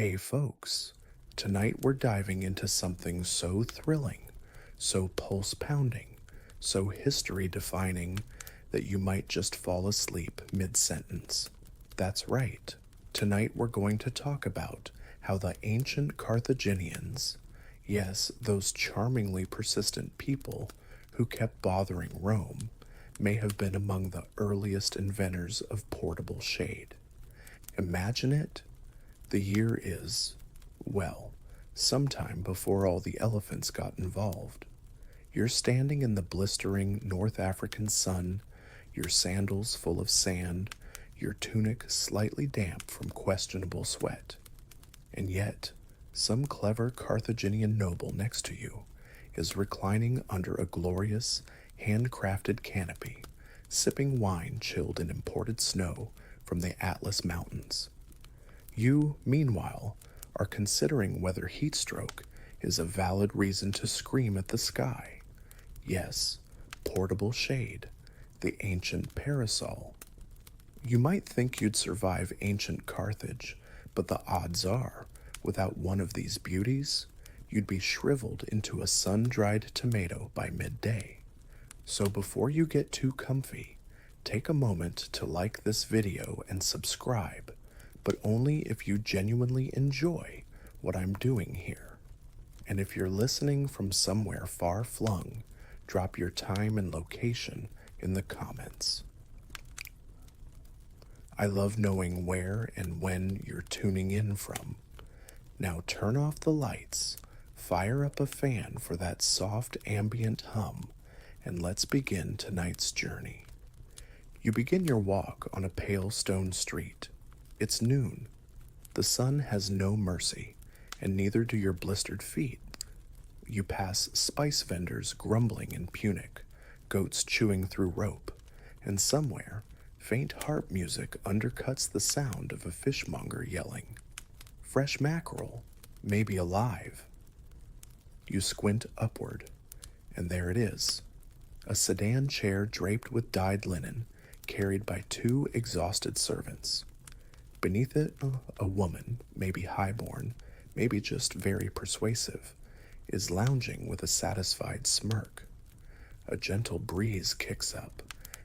Hey folks, tonight we're diving into something so thrilling, so pulse pounding, so history defining that you might just fall asleep mid sentence. That's right, tonight we're going to talk about how the ancient Carthaginians, yes, those charmingly persistent people who kept bothering Rome, may have been among the earliest inventors of portable shade. Imagine it. The year is, well, sometime before all the elephants got involved. You're standing in the blistering North African sun, your sandals full of sand, your tunic slightly damp from questionable sweat. And yet, some clever Carthaginian noble next to you is reclining under a glorious, handcrafted canopy, sipping wine chilled in imported snow from the Atlas Mountains. You, meanwhile, are considering whether heat stroke is a valid reason to scream at the sky. Yes, portable shade, the ancient parasol. You might think you'd survive ancient Carthage, but the odds are, without one of these beauties, you'd be shriveled into a sun-dried tomato by midday. So before you get too comfy, take a moment to like this video and subscribe, but only if you genuinely enjoy what I'm doing here. And if you're listening from somewhere far-flung, drop your time and location in the comments. I love knowing where and when you're tuning in from. Now turn off the lights, fire up a fan for that soft ambient hum, and let's begin tonight's journey. You begin your walk on a pale stone street. It's noon. The sun has no mercy, and neither do your blistered feet. You pass spice vendors grumbling in Punic, goats chewing through rope, and somewhere, faint harp music undercuts the sound of a fishmonger yelling, "Fresh mackerel, maybe alive." You squint upward, and there it is, a sedan chair draped with dyed linen, carried by two exhausted servants. Beneath it, a woman, maybe highborn, maybe just very persuasive, is lounging with a satisfied smirk. A gentle breeze kicks up,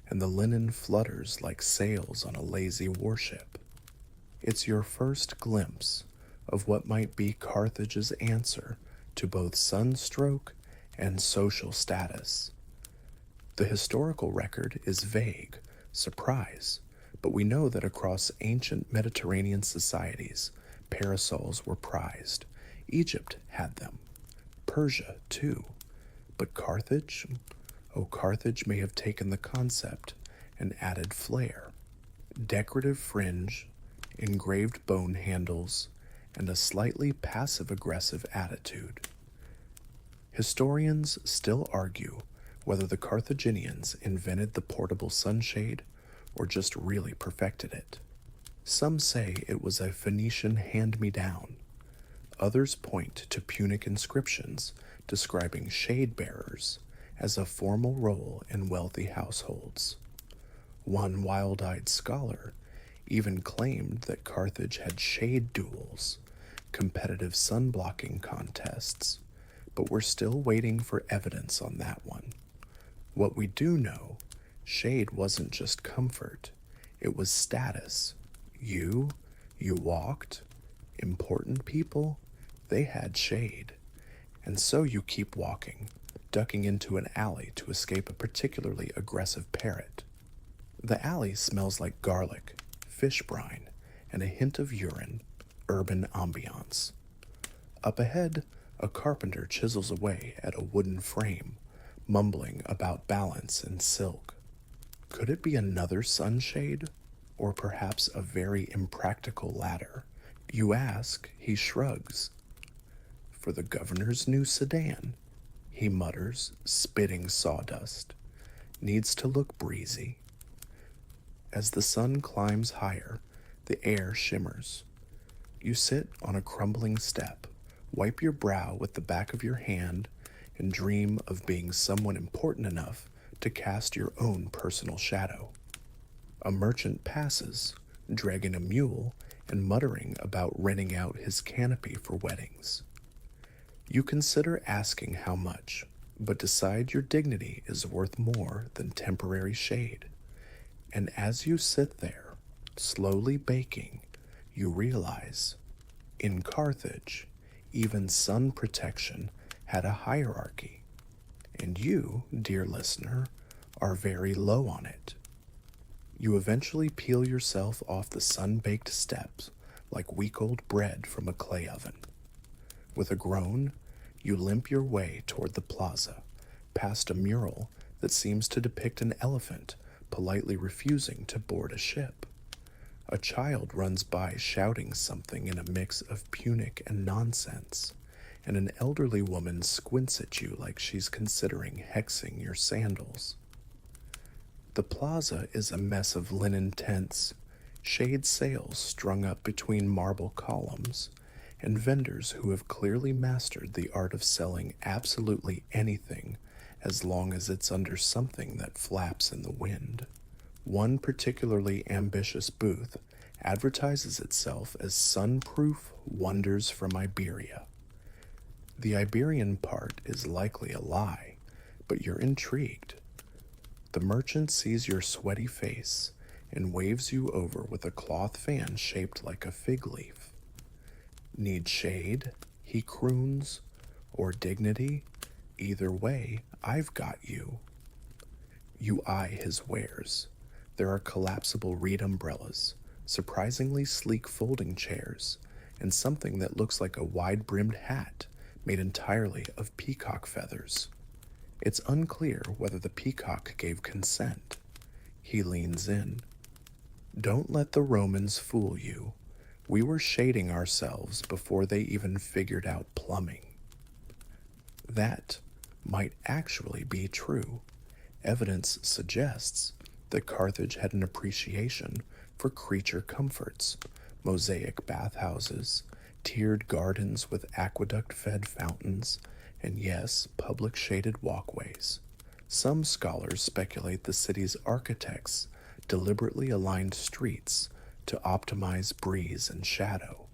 and the linen flutters like sails on a lazy warship. It's your first glimpse of what might be Carthage's answer to both sunstroke and social status. The historical record is vague, surprise, but we know that across ancient Mediterranean societies, parasols were prized. Egypt had them. Persia, too. But Carthage? Oh, Carthage may have taken the concept and added flair. Decorative fringe, engraved bone handles, and a slightly passive-aggressive attitude. Historians still argue whether the Carthaginians invented the portable sunshade or just really perfected it. Some say it was a Phoenician hand-me-down. Others point to Punic inscriptions describing shade-bearers as a formal role in wealthy households. One wild-eyed scholar even claimed that Carthage had shade duels, competitive sun-blocking contests, but we're still waiting for evidence on that one. What we do know, shade wasn't just comfort, it was status. You walked. Important people, they had shade. And so you keep walking, ducking into an alley to escape a particularly aggressive parrot. The alley smells like garlic, fish brine, and a hint of urine, urban ambiance. Up ahead, a carpenter chisels away at a wooden frame, mumbling about balance and silk. Could it be another sunshade? Or perhaps a very impractical ladder? You ask, he shrugs. For the governor's new sedan, he mutters, spitting sawdust. Needs to look breezy. As the sun climbs higher, the air shimmers. You sit on a crumbling step, wipe your brow with the back of your hand, and dream of being someone important enough to cast your own personal shadow. A merchant passes, dragging a mule and muttering about renting out his canopy for weddings. You consider asking how much, but decide your dignity is worth more than temporary shade. And as you sit there, slowly baking, you realize, in Carthage, even sun protection had a hierarchy, and you, dear listener, are very low on it. You eventually peel yourself off the sun-baked steps like week-old bread from a clay oven. With a groan, you limp your way toward the plaza, past a mural that seems to depict an elephant politely refusing to board a ship. A child runs by shouting something in a mix of Punic and nonsense, and an elderly woman squints at you like she's considering hexing your sandals. The plaza is a mess of linen tents, shade sails strung up between marble columns, and vendors who have clearly mastered the art of selling absolutely anything as long as it's under something that flaps in the wind. One particularly ambitious booth advertises itself as sun-proof wonders from Iberia. The Iberian part is likely a lie, but you're intrigued. The merchant sees your sweaty face and waves you over with a cloth fan shaped like a fig leaf. Need shade, he croons, or dignity? Either way, I've got you. You eye his wares. There are collapsible reed umbrellas, surprisingly sleek folding chairs, and something that looks like a wide-brimmed hat made entirely of peacock feathers. It's unclear whether the peacock gave consent. He leans in. Don't let the Romans fool you. We were shading ourselves before they even figured out plumbing. That might actually be true. Evidence suggests that Carthage had an appreciation for creature comforts, mosaic bathhouses, tiered gardens with aqueduct-fed fountains, and yes, public shaded walkways. Some scholars speculate the city's architects deliberately aligned streets to optimize breeze and shadow.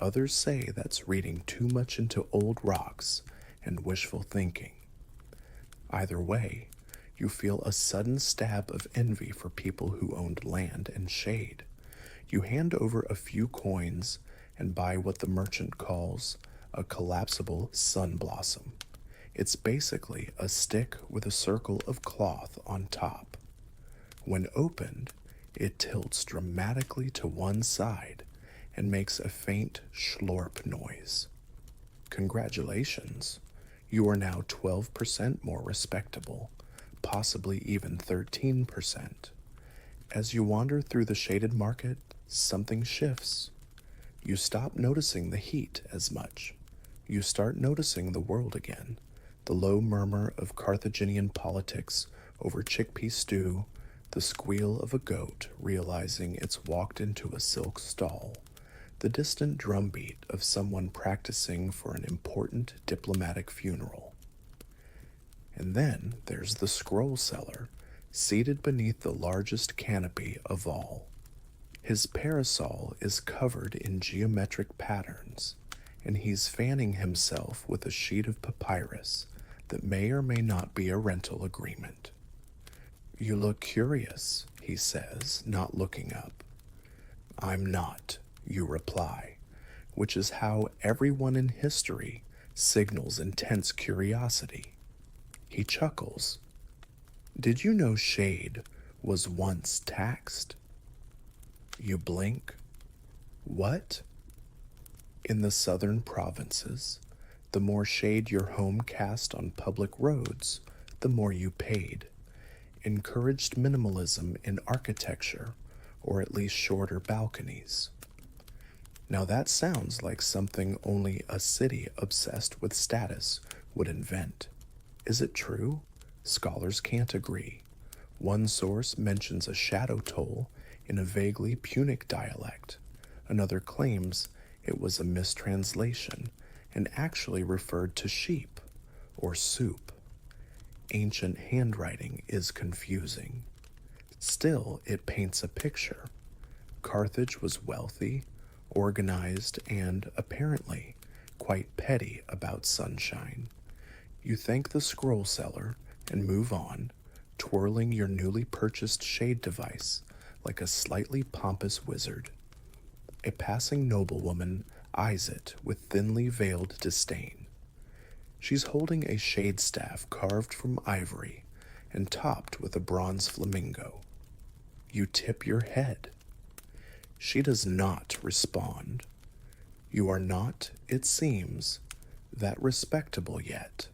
Others say that's reading too much into old rocks and wishful thinking. Either way, you feel a sudden stab of envy for people who owned land and shade. You hand over a few coins and buy what the merchant calls a collapsible sun blossom. It's basically a stick with a circle of cloth on top. When opened, it tilts dramatically to one side and makes a faint schlorp noise. Congratulations, you are now 12% more respectable, possibly even 13%. As you wander through the shaded market, something shifts. You stop noticing the heat as much. You start noticing the world again, the low murmur of Carthaginian politics over chickpea stew, the squeal of a goat realizing it's walked into a silk stall, the distant drumbeat of someone practicing for an important diplomatic funeral. And then there's the scroll seller, seated beneath the largest canopy of all. His parasol is covered in geometric patterns, and he's fanning himself with a sheet of papyrus that may or may not be a rental agreement. You look curious, he says, not looking up. I'm not, you reply, which is how everyone in history signals intense curiosity. He chuckles. Did you know shade was once taxed? You blink. What? In the southern provinces, the more shade your home cast on public roads, the more you paid. Encouraged minimalism in architecture, or at least shorter balconies. Now that sounds like something only a city obsessed with status would invent. Is it true? Scholars can't agree. One source mentions a shadow toll in a vaguely Punic dialect. Another claims it was a mistranslation and actually referred to sheep or soup. Ancient handwriting is confusing. Still, it paints a picture. Carthage was wealthy, organized and, apparently, quite petty about sunshine. You thank the scroll seller and move on, twirling your newly purchased shade device like a slightly pompous wizard. A passing noblewoman eyes it with thinly veiled disdain. She's holding a shade staff carved from ivory and topped with a bronze flamingo. You tip your head. She does not respond. You are not, it seems, that respectable yet.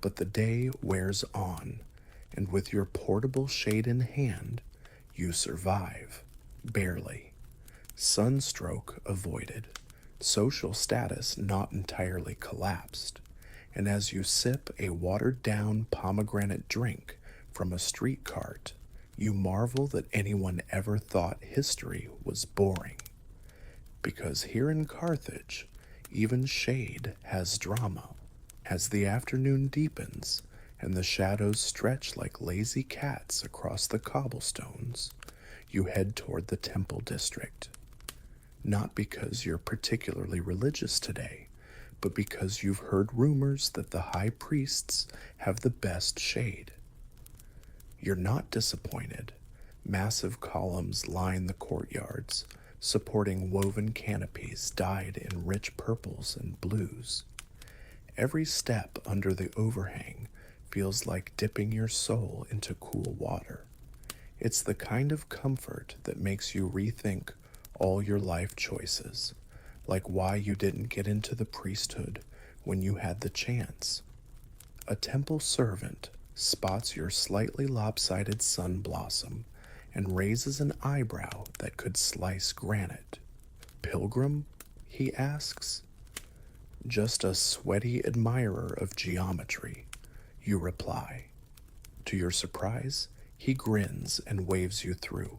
But the day wears on, and with your portable shade in hand, you survive, barely. Sunstroke avoided, social status not entirely collapsed, and as you sip a watered-down pomegranate drink from a street cart, you marvel that anyone ever thought history was boring. Because here in Carthage, even shade has drama. As the afternoon deepens and the shadows stretch like lazy cats across the cobblestones, you head toward the temple district. Not because you're particularly religious today, but because you've heard rumors that the high priests have the best shade. You're not disappointed. Massive columns line the courtyards, supporting woven canopies dyed in rich purples and blues. Every step under the overhang feels like dipping your soul into cool water. It's the kind of comfort that makes you rethink all your life choices, like why you didn't get into the priesthood when you had the chance. A temple servant spots your slightly lopsided sun blossom and raises an eyebrow that could slice granite. Pilgrim? He asks. Just a sweaty admirer of geometry, you reply. To your surprise, he grins and waves you through.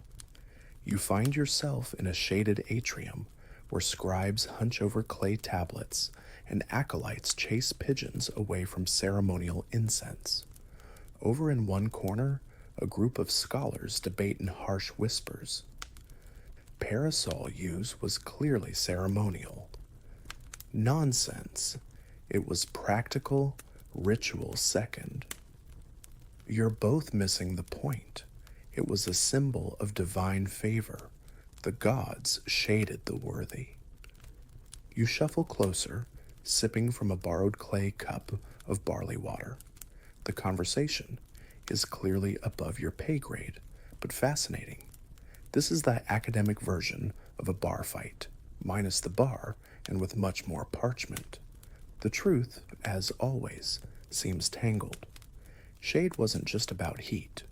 You find yourself in a shaded atrium where scribes hunch over clay tablets and acolytes chase pigeons away from ceremonial incense. Over in one corner, a group of scholars debate in harsh whispers. Parasol use was clearly ceremonial. Nonsense. It was practical, ritual second. You're both missing the point. It was a symbol of divine favor. The gods shaded the worthy. You shuffle closer, sipping from a borrowed clay cup of barley water. The conversation is clearly above your pay grade, but fascinating. This is the academic version of a bar fight, minus the bar and with much more parchment. The truth, as always, seems tangled. Shade wasn't just about heat.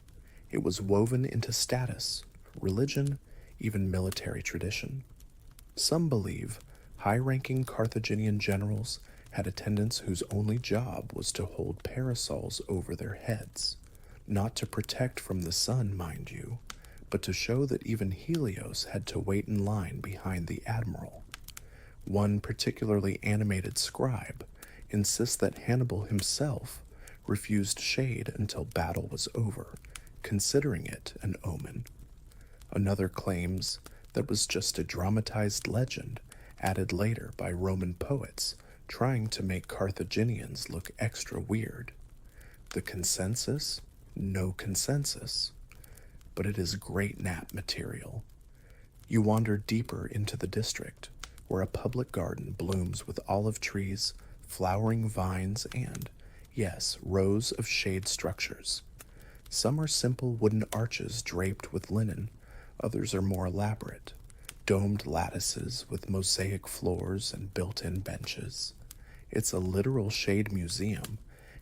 It was woven into status, religion, even military tradition. Some believe high-ranking Carthaginian generals had attendants whose only job was to hold parasols over their heads, not to protect from the sun, mind you, but to show that even Helios had to wait in line behind the admiral. One particularly animated scribe insists that Hannibal himself refused shade until battle was over, considering it an omen. Another claims that was just a dramatized legend added later by Roman poets trying to make Carthaginians look extra weird. The consensus? No consensus. But it is great nap material. You wander deeper into the district, where a public garden blooms with olive trees, flowering vines, and, yes, rows of shade structures. Some are simple wooden arches draped with linen, others are more elaborate, domed lattices with mosaic floors and built-in benches. It's a literal shade museum,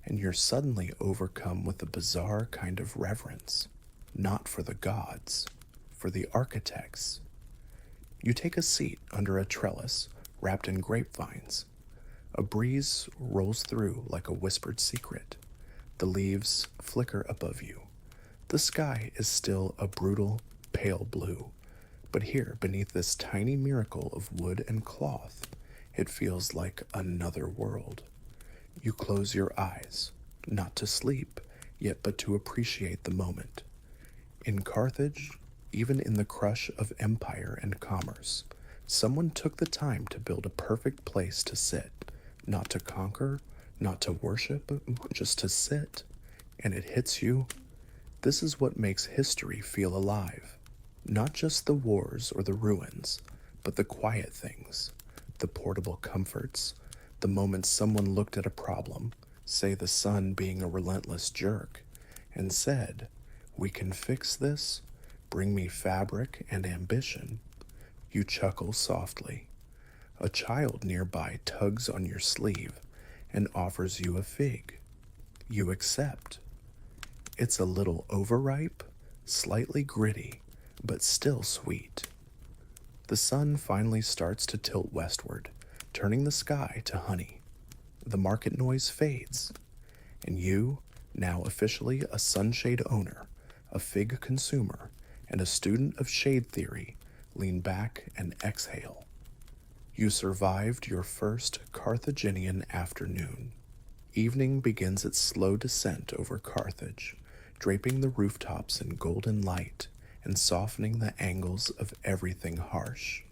and you're suddenly overcome with a bizarre kind of reverence. Not for the gods, for the architects. You take a seat under a trellis wrapped in grapevines. A breeze rolls through like a whispered secret. The leaves flicker above you. The sky is still a brutal, pale blue, but here, beneath this tiny miracle of wood and cloth, it feels like another world. You close your eyes, not to sleep, yet but to appreciate the moment. In Carthage, even in the crush of empire and commerce, Someone took the time to build a perfect place to sit, not to conquer, not to worship, just to sit. And it hits you. This is what makes history feel alive. Not just the wars or the ruins, but the quiet things, the portable comforts, the moments someone looked at a problem, say the sun being a relentless jerk, and said, "We can fix this. Bring me fabric and ambition." You chuckle softly. A child nearby tugs on your sleeve and offers you a fig. You accept. It's a little overripe, slightly gritty, but still sweet. The sun finally starts to tilt westward, turning the sky to honey. The market noise fades, and you, now officially a sunshade owner, a fig consumer, and a student of shade theory, lean back and exhale. You survived your first Carthaginian afternoon. Evening begins its slow descent over Carthage, draping the rooftops in golden light and softening the angles of everything harsh.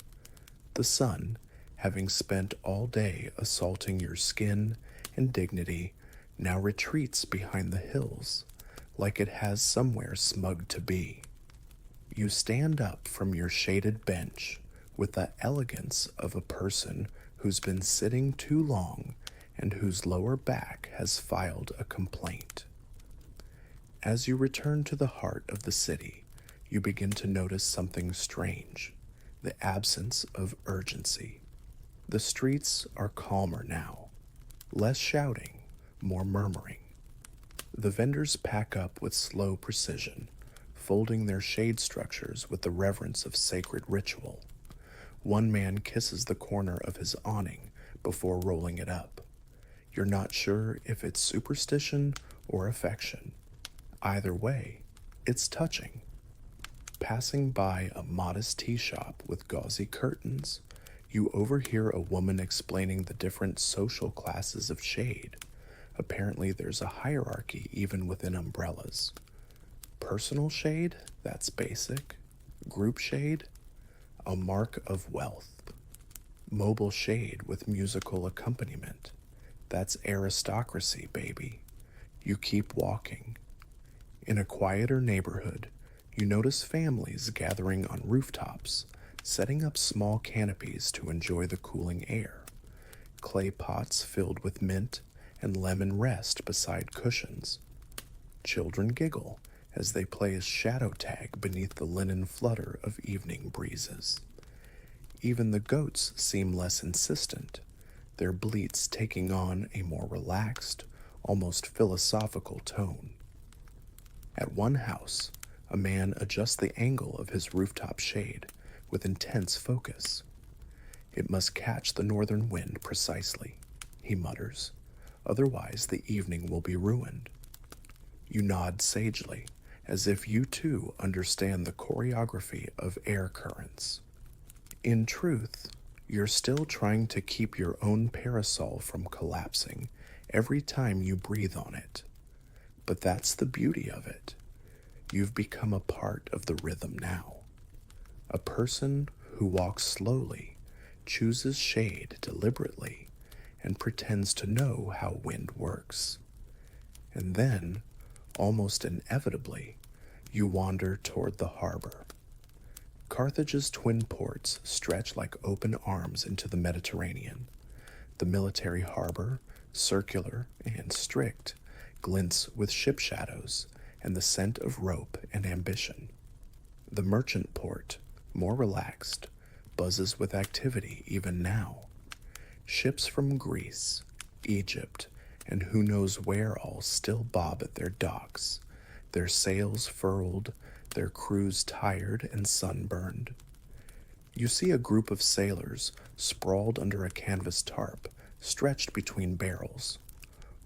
The sun, having spent all day assaulting your skin and dignity, now retreats behind the hills, like it has somewhere smug to be. You stand up from your shaded bench with the elegance of a person who's been sitting too long and whose lower back has filed a complaint. As you return to the heart of the city, you begin to notice something strange, the absence of urgency. The streets are calmer now, less shouting, more murmuring. The vendors pack up with slow precision, folding their shade structures with the reverence of sacred ritual. One man kisses the corner of his awning before rolling it up. You're not sure if it's superstition or affection. Either way, it's touching. Passing by a modest tea shop with gauzy curtains, you overhear a woman explaining the different social classes of shade. Apparently, there's a hierarchy even within umbrellas. Personal shade, that's basic. Group shade, a mark of wealth. Mobile shade with musical accompaniment, that's aristocracy, baby. You keep walking. In a quieter neighborhood, you notice families gathering on rooftops, setting up small canopies to enjoy the cooling air. Clay pots filled with mint and lemon rest beside cushions. Children giggle as they play shadow tag beneath the linen flutter of evening breezes. Even the goats seem less insistent, their bleats taking on a more relaxed, almost philosophical tone. At one house, a man adjusts the angle of his rooftop shade with intense focus. "It must catch the northern wind precisely," he mutters, "otherwise the evening will be ruined." You nod sagely, as if you too understand the choreography of air currents. In truth, you're still trying to keep your own parasol from collapsing every time you breathe on it. But that's the beauty of it. You've become a part of the rhythm now. A person who walks slowly, chooses shade deliberately, and pretends to know how wind works. And then, almost inevitably, you wander toward the harbor. Carthage's twin ports stretch like open arms into the Mediterranean. The military harbor, circular and strict, glints with ship shadows and the scent of rope and ambition. The merchant port, more relaxed, buzzes with activity even now. Ships from Greece, Egypt, and who knows where all still bob at their docks, their sails furled, their crews tired and sunburned. You see a group of sailors sprawled under a canvas tarp, stretched between barrels.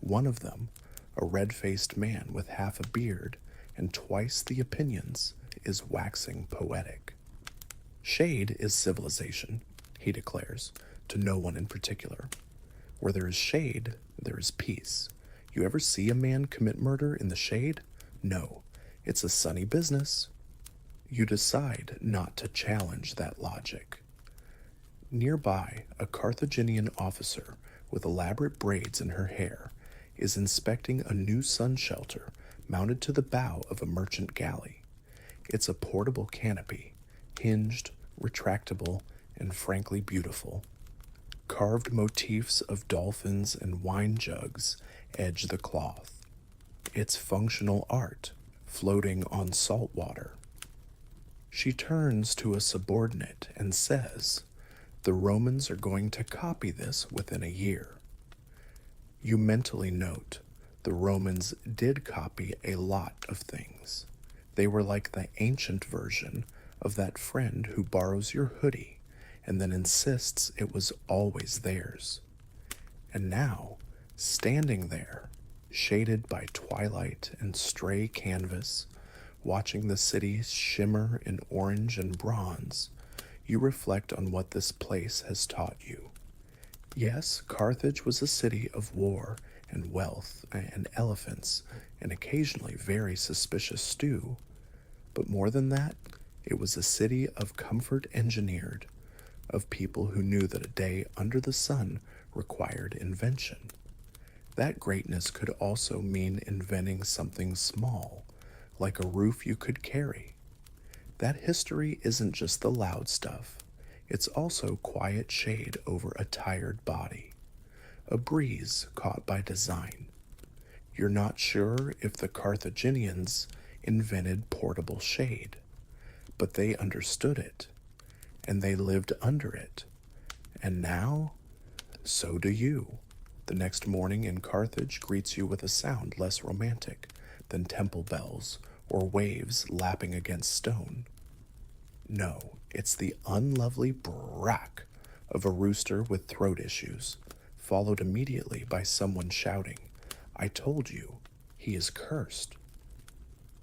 One of them, a red-faced man with half a beard and twice the opinions, is waxing poetic. "Shade is civilization," he declares, to no one in particular. "Where there is shade, there is peace. You ever see a man commit murder in the shade? No, it's a sunny business." You decide not to challenge that logic. Nearby, a Carthaginian officer with elaborate braids in her hair is inspecting a new sun shelter mounted to the bow of a merchant galley. It's a portable canopy, hinged, retractable, and frankly beautiful. Carved motifs of dolphins and wine jugs edge the cloth. It's functional art, floating on salt water. She turns to a subordinate and says, "The Romans are going to copy this within a year." You mentally note, the Romans did copy a lot of things. They were like the ancient version of that friend who borrows your hoodie and then insists it was always theirs. And now, standing there, shaded by twilight and stray canvas, watching the city shimmer in orange and bronze, you reflect on what this place has taught you. Yes, Carthage was a city of war and wealth and elephants and occasionally very suspicious stew, but more than that, it was a city of comfort engineered, of people who knew that a day under the sun required invention. That greatness could also mean inventing something small, like a roof you could carry. That history isn't just the loud stuff, it's also quiet shade over a tired body, a breeze caught by design. You're not sure if the Carthaginians invented portable shade, but they understood it, and they lived under it. And now, so do you. The next morning in Carthage greets you with a sound less romantic than temple bells or waves lapping against stone. No, it's the unlovely brack of a rooster with throat issues, followed immediately by someone shouting, "I told you, he is cursed."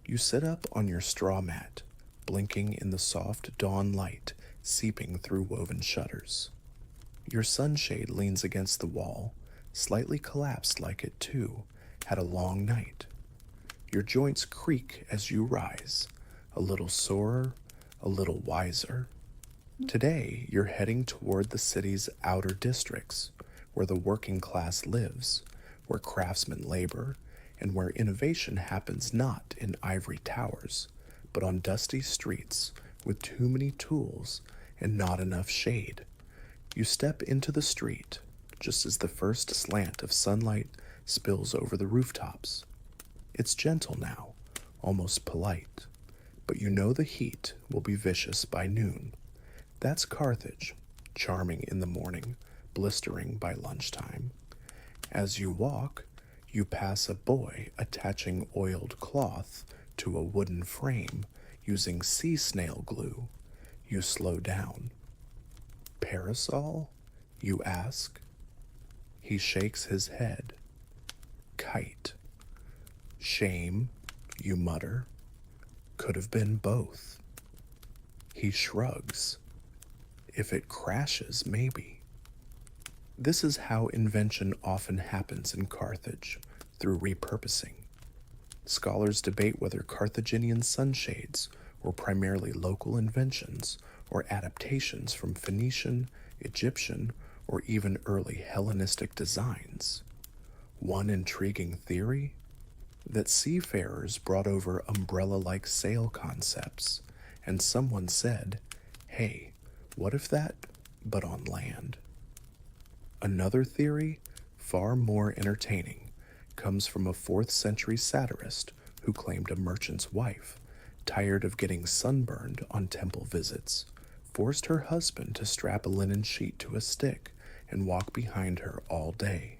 You sit up on your straw mat, blinking in the soft dawn light seeping through woven shutters. Your sunshade leans against the wall, slightly collapsed like it too had a long night. Your joints creak as you rise, a little sorer, a little wiser. Today, you're heading toward the city's outer districts, where the working class lives, where craftsmen labor, and where innovation happens not in ivory towers, but on dusty streets with too many tools and not enough shade. You step into the street just as the first slant of sunlight spills over the rooftops. It's gentle now, almost polite, but you know the heat will be vicious by noon. That's Carthage, charming in the morning, blistering by lunchtime. As you walk, you pass a boy attaching oiled cloth to a wooden frame using sea snail glue. You slow down. "Parasol?" you ask. He shakes his head. "Kite." "Shame," you mutter. "Could have been both." He shrugs. "If it crashes, maybe." This is how invention often happens in Carthage, through repurposing. Scholars debate whether Carthaginian sunshades were primarily local inventions or adaptations from Phoenician, Egyptian, or even early Hellenistic designs. One intriguing theory? That seafarers brought over umbrella-like sail concepts, and someone said, "Hey, what if that, but on land?" Another theory, far more entertaining, comes from a 4th century satirist who claimed a merchant's wife, tired of getting sunburned on temple visits, forced her husband to strap a linen sheet to a stick and walk behind her all day.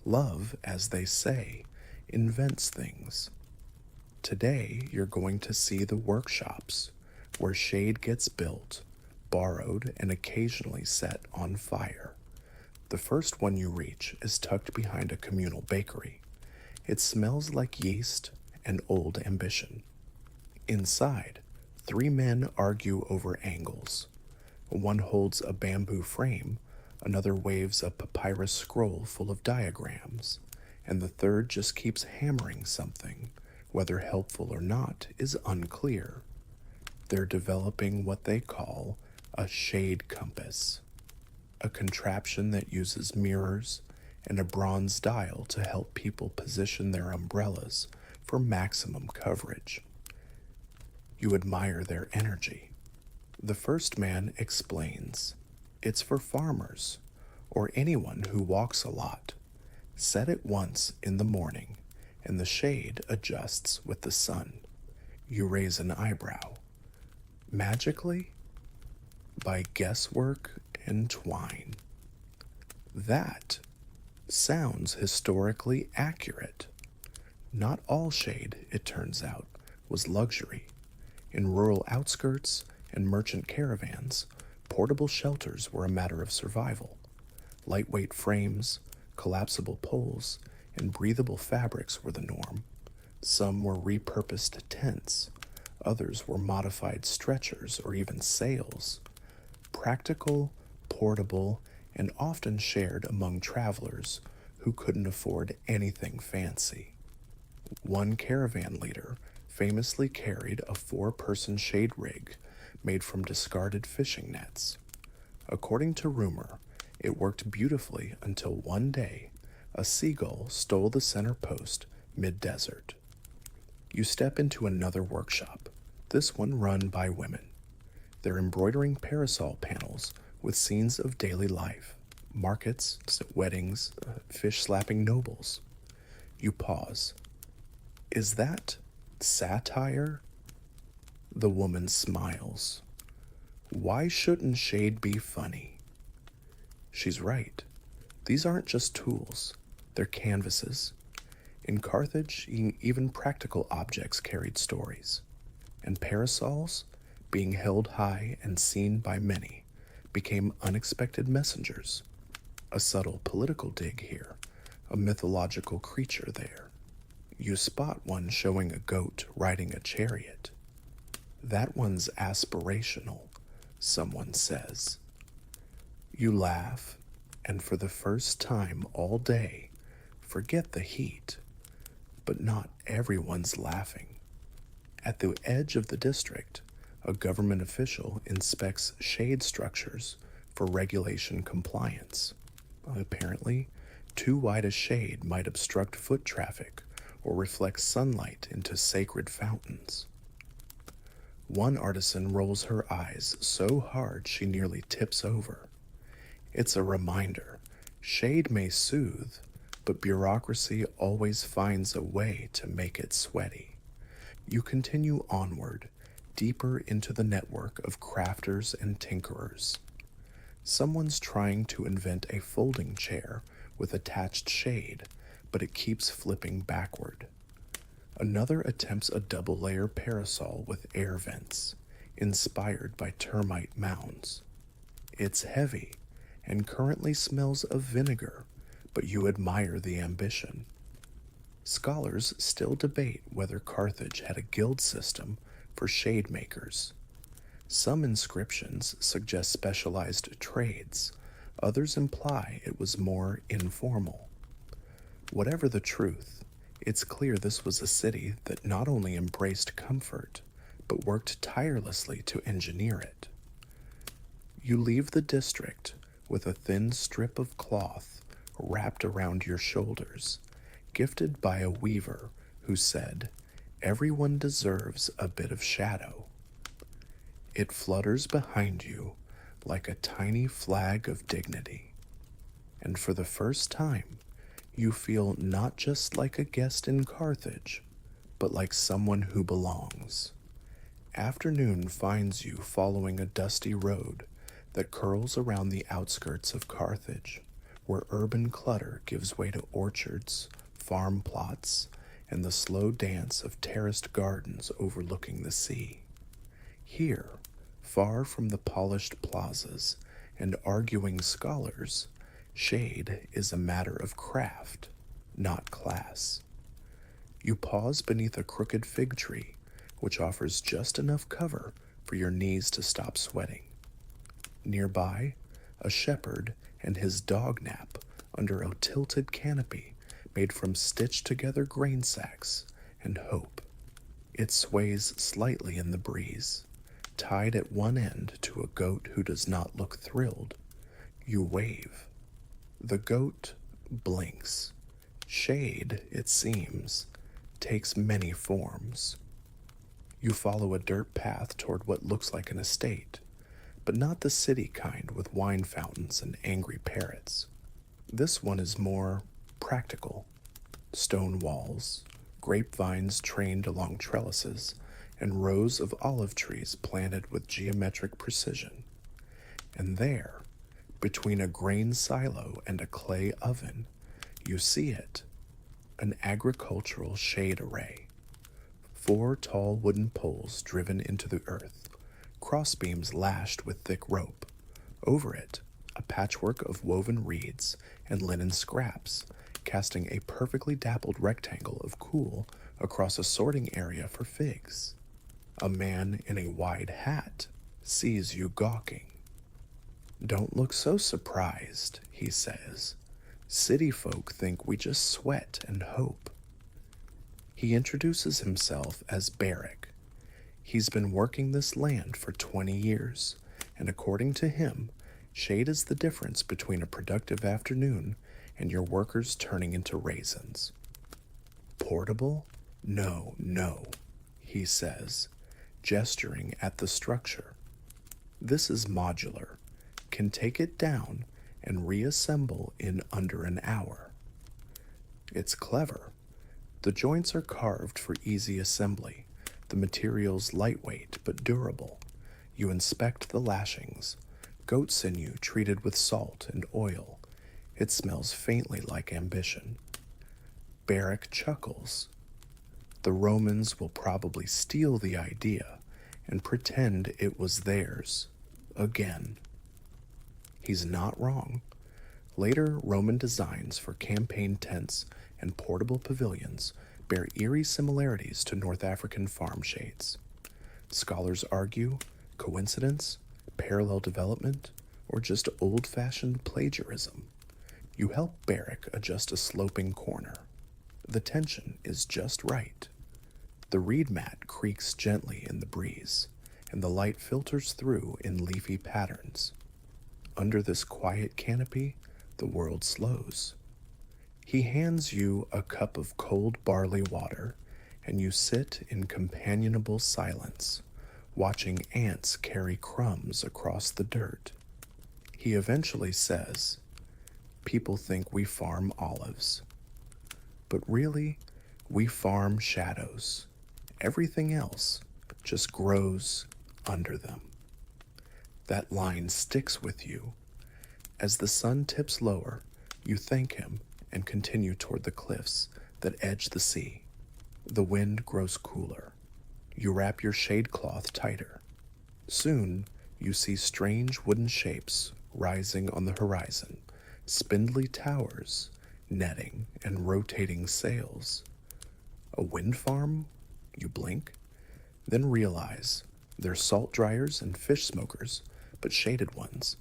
Love, as they say, invents things. Today, you're going to see the workshops where shade gets built, borrowed, and occasionally set on fire. The first one you reach is tucked behind a communal bakery. It smells like yeast and old ambition. Inside, 3 men argue over angles. One holds a bamboo frame, another waves a papyrus scroll full of diagrams, and the third just keeps hammering something. Whether helpful or not is unclear. They're developing what they call a shade compass. a contraption that uses mirrors and a bronze dial to help people position their umbrellas for maximum coverage. You admire their energy. The first man explains, "It's for farmers, or anyone who walks a lot. Set it once in the morning, and the shade adjusts with the sun." You raise an eyebrow. Magically? By guesswork and twine. That sounds historically accurate. Not all shade, it turns out, was luxury. In rural outskirts and merchant caravans, portable shelters were a matter of survival. Lightweight frames, collapsible poles, and breathable fabrics were the norm. Some were repurposed tents, others were modified stretchers or even sails. Practical, portable, and often shared among travelers who couldn't afford anything fancy. One caravan leader famously carried a 4-person shade rig made from discarded fishing nets. According to rumor, it worked beautifully until one day a seagull stole the center post mid-desert. You step into another workshop, this one run by women. They're embroidering parasol panels with scenes of daily life, markets, weddings, fish-slapping nobles. You pause. Is that satire? The woman smiles. Why shouldn't shade be funny? She's right. These aren't just tools, they're canvases. In Carthage, even practical objects carried stories. And parasols, being held high and seen by many, became unexpected messengers. A subtle political dig here, a mythological creature there. You spot one showing a goat riding a chariot. That one's aspirational, someone says. You laugh, and for the first time all day, forget the heat. But not everyone's laughing. At the edge of the district, a government official inspects shade structures for regulation compliance. Apparently, too wide a shade might obstruct foot traffic or reflect sunlight into sacred fountains. One artisan rolls her eyes so hard she nearly tips over. It's a reminder. Shade may soothe, but bureaucracy always finds a way to make it sweaty. You continue onward, deeper into the network of crafters and tinkerers. Someone's trying to invent a folding chair with attached shade, but it keeps flipping backward. Another attempts a double-layer parasol with air vents, inspired by termite mounds. It's heavy and currently smells of vinegar, but you admire the ambition. Scholars still debate whether Carthage had a guild system for shade makers. Some inscriptions suggest specialized trades, others imply it was more informal. Whatever the truth, it's clear this was a city that not only embraced comfort, but worked tirelessly to engineer it. You leave the district with a thin strip of cloth wrapped around your shoulders, gifted by a weaver who said, "Everyone deserves a bit of shadow." It flutters behind you like a tiny flag of dignity. And for the first time, you feel not just like a guest in Carthage, but like someone who belongs. Afternoon finds you following a dusty road that curls around the outskirts of Carthage, where urban clutter gives way to orchards, farm plots, and the slow dance of terraced gardens overlooking the sea. Here, far from the polished plazas and arguing scholars, shade is a matter of craft, not class. You pause beneath a crooked fig tree, which offers just enough cover for your knees to stop sweating. Nearby, a shepherd and his dog nap under a tilted canopy made from stitched-together grain sacks and hope. It sways slightly in the breeze, tied at one end to a goat who does not look thrilled. You wave. The goat blinks. Shade, it seems, takes many forms. You follow a dirt path toward what looks like an estate, but not the city kind with wine fountains and angry parrots. This one is more practical. Stone walls, grapevines trained along trellises, and rows of olive trees planted with geometric precision. And there, between a grain silo and a clay oven, you see it, an agricultural shade array. 4 tall wooden poles driven into the earth, crossbeams lashed with thick rope. Over it, a patchwork of woven reeds and linen scraps, casting a perfectly dappled rectangle of cool across a sorting area for figs. A man in a wide hat sees you gawking. "Don't look so surprised," he says. "City folk think we just sweat and hope." He introduces himself as Barrick. He's been working this land for 20 years, and according to him, shade is the difference between a productive afternoon and your workers turning into raisins. "Portable? No, no," he says, gesturing at the structure. "This is modular, can take it down and reassemble in under an hour." It's clever. The joints are carved for easy assembly, the materials lightweight but durable. You inspect the lashings, goat sinew treated with salt and oil. It smells faintly like ambition. Barrick chuckles. The Romans will probably steal the idea and pretend it was theirs again. He's not wrong. Later Roman designs for campaign tents and portable pavilions bear eerie similarities to North African farm shades. Scholars argue coincidence, parallel development, or just old-fashioned plagiarism. You help Barrick adjust a sloping corner. The tension is just right. The reed mat creaks gently in the breeze, and the light filters through in leafy patterns. Under this quiet canopy, the world slows. He hands you a cup of cold barley water, and you sit in companionable silence, watching ants carry crumbs across the dirt. He eventually says, "People think we farm olives, but really, we farm shadows. Everything else just grows under them." That line sticks with you. As the sun tips lower, you thank him and continue toward the cliffs that edge the sea. The wind grows cooler. You wrap your shade cloth tighter. Soon, you see strange wooden shapes rising on the horizon, spindly towers, netting, and rotating sails. A wind farm? You blink, then realize they're salt dryers and fish smokers, but shaded ones.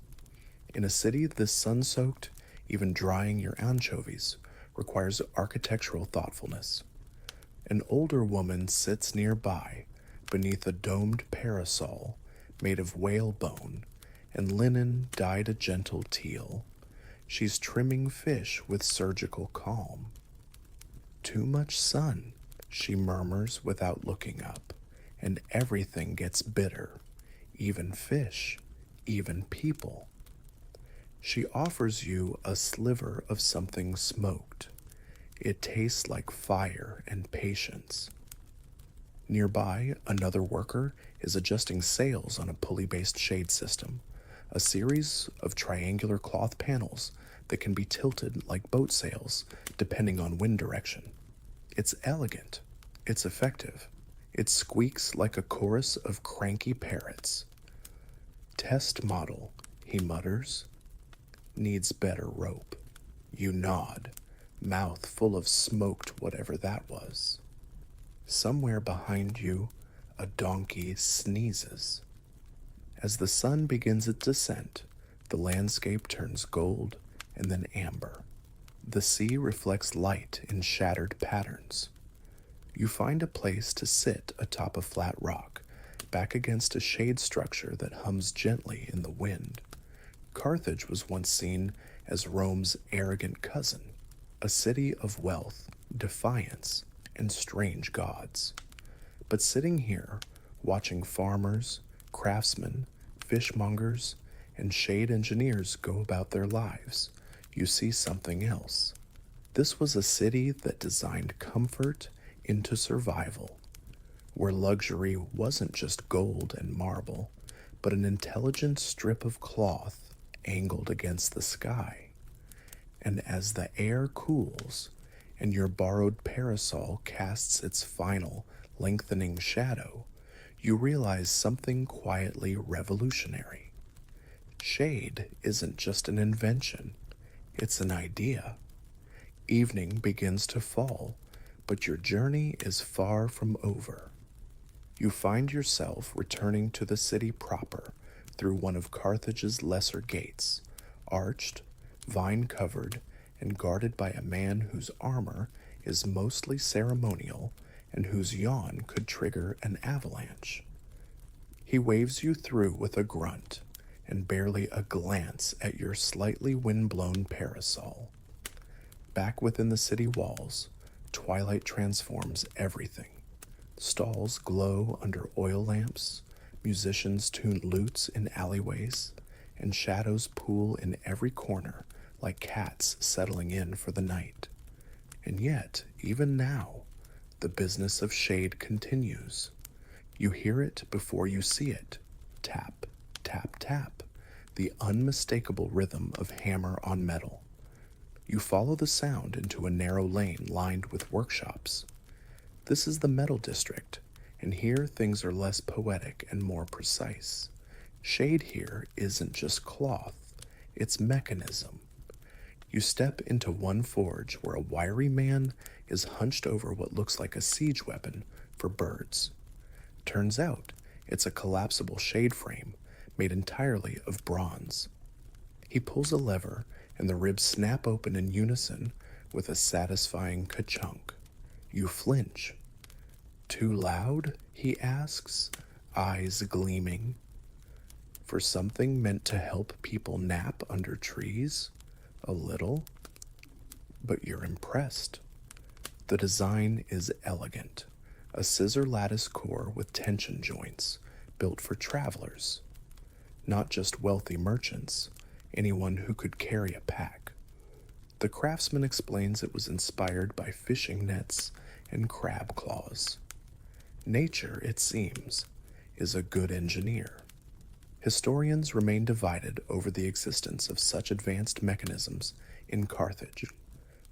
In a city this sun-soaked, even drying your anchovies requires architectural thoughtfulness. An older woman sits nearby beneath a domed parasol made of whalebone and linen dyed a gentle teal. She's trimming fish with surgical calm. "Too much sun," she murmurs without looking up, "and everything gets bitter, even fish, even people." She offers you a sliver of something smoked. It tastes like fire and patience. Nearby, another worker is adjusting sails on a pulley-based shade system, a series of triangular cloth panels that can be tilted like boat sails depending on wind direction. It's elegant. It's effective. It squeaks like a chorus of cranky parrots. "Test model," he mutters. "Needs better rope." You nod, mouth full of smoked whatever that was. Somewhere behind you, a donkey sneezes. As the sun begins its descent, the landscape turns gold and then amber. The sea reflects light in shattered patterns. You find a place to sit atop a flat rock, back against a shade structure that hums gently in the wind. Carthage was once seen as Rome's arrogant cousin, a city of wealth, defiance, and strange gods. But sitting here, watching farmers, craftsmen, fishmongers, and shade engineers go about their lives, you see something else. This was a city that designed comfort into survival, where luxury wasn't just gold and marble, but an intelligent strip of cloth angled against the sky. And as the air cools and your borrowed parasol casts its final, lengthening shadow, you realize something quietly revolutionary. Shade isn't just an invention, it's an idea. Evening begins to fall, but your journey is far from over. You find yourself returning to the city proper through one of Carthage's lesser gates, arched, vine-covered, and guarded by a man whose armor is mostly ceremonial and whose yawn could trigger an avalanche. He waves you through with a grunt and barely a glance at your slightly wind-blown parasol. Back within the city walls, twilight transforms everything. Stalls glow under oil lamps, musicians tune lutes in alleyways, and shadows pool in every corner like cats settling in for the night. And yet, even now, the business of shade continues. You hear it before you see it. Tap, tap, tap, the unmistakable rhythm of hammer on metal. You follow the sound into a narrow lane lined with workshops. This is the metal district, and here things are less poetic and more precise. Shade here isn't just cloth, it's mechanism. You step into one forge where a wiry man is hunched over what looks like a siege weapon for birds. Turns out, it's a collapsible shade frame made entirely of bronze. He pulls a lever, and the ribs snap open in unison with a satisfying ka-chunk. You flinch. Too loud? He asks, eyes gleaming. For something meant to help people nap under trees? A little. But you're impressed. The design is elegant. A scissor lattice core with tension joints, built for travelers. Not just wealthy merchants, anyone who could carry a pack. The craftsman explains it was inspired by fishing nets and crab claws. Nature, it seems, is a good engineer. Historians remain divided over the existence of such advanced mechanisms in Carthage.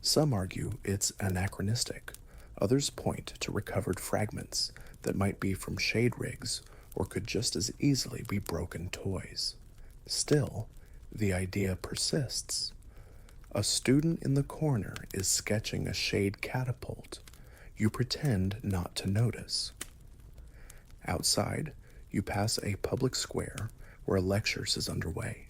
Some argue it's anachronistic. Others point to recovered fragments that might be from shade rigs or could just as easily be broken toys. Still, the idea persists. A student in the corner is sketching a shade catapult. You pretend not to notice. Outside, you pass a public square where a lecture is underway.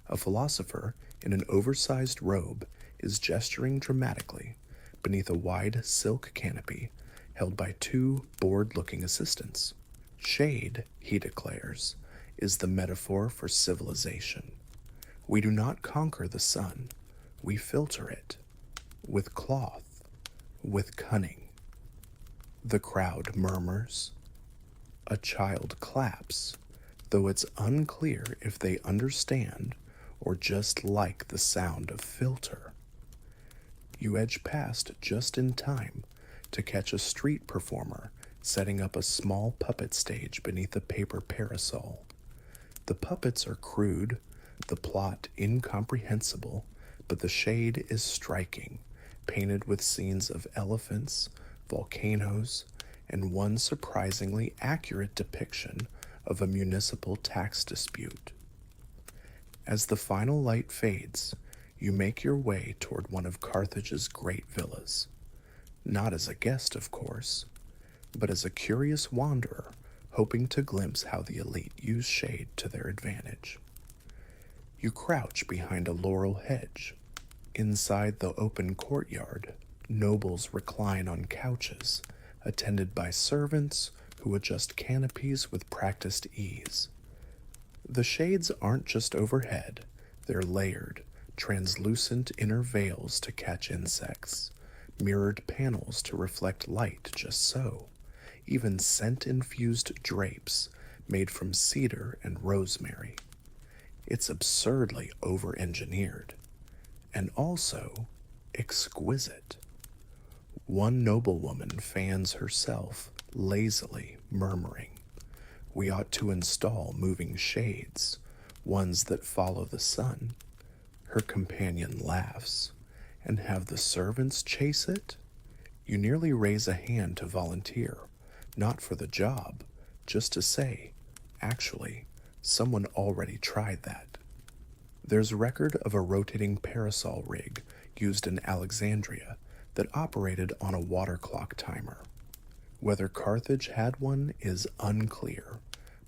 A philosopher in an oversized robe is gesturing dramatically beneath a wide silk canopy held by two bored-looking assistants. Shade, he declares, is the metaphor for civilization. We do not conquer the sun, we filter it. With cloth, with cunning. The crowd murmurs. A child claps, though it's unclear if they understand or just like the sound of filter. You edge past just in time to catch a street performer setting up a small puppet stage beneath a paper parasol. The puppets are crude, the plot incomprehensible, but the shade is striking, painted with scenes of elephants, volcanoes, and one surprisingly accurate depiction of a municipal tax dispute. As the final light fades, you make your way toward one of Carthage's great villas. Not as a guest, of course, but as a curious wanderer hoping to glimpse how the elite use shade to their advantage. You crouch behind a laurel hedge. Inside the open courtyard, nobles recline on couches, attended by servants who adjust canopies with practiced ease. The shades aren't just overhead, They're layered, translucent inner veils to catch insects, mirrored panels to reflect light just so, even scent-infused drapes made from cedar and rosemary. It's absurdly over-engineered, and also exquisite. One noblewoman fans herself, lazily murmuring, "We ought to install moving shades, ones that follow the sun." Her companion laughs, "And have the servants chase it?" You nearly raise a hand to volunteer, not for the job, just to say, actually, someone already tried that. There's record of a rotating parasol rig used in Alexandria that operated on a water clock timer. Whether Carthage had one is unclear,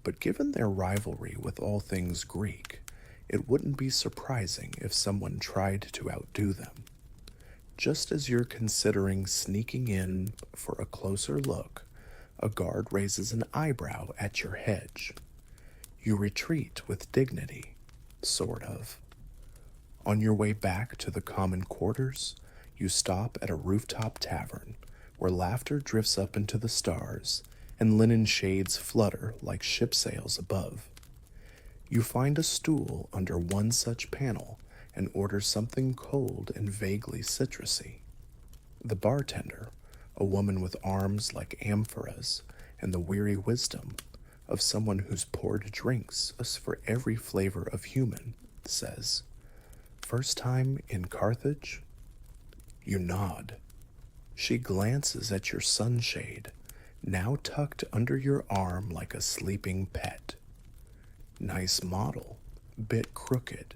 but given their rivalry with all things Greek, it wouldn't be surprising if someone tried to outdo them. Just as you're considering sneaking in for a closer look, a guard raises an eyebrow at your hedge. You retreat with dignity, sort of. On your way back to the common quarters, you stop at a rooftop tavern where laughter drifts up into the stars and linen shades flutter like ship sails above. You find a stool under one such panel and order something cold and vaguely citrusy. The bartender, a woman with arms like amphoras and the weary wisdom of someone who's poured drinks for every flavor of human, says, "First time in Carthage?" You nod. She glances at your sunshade, now tucked under your arm like a sleeping pet. "Nice model, bit crooked."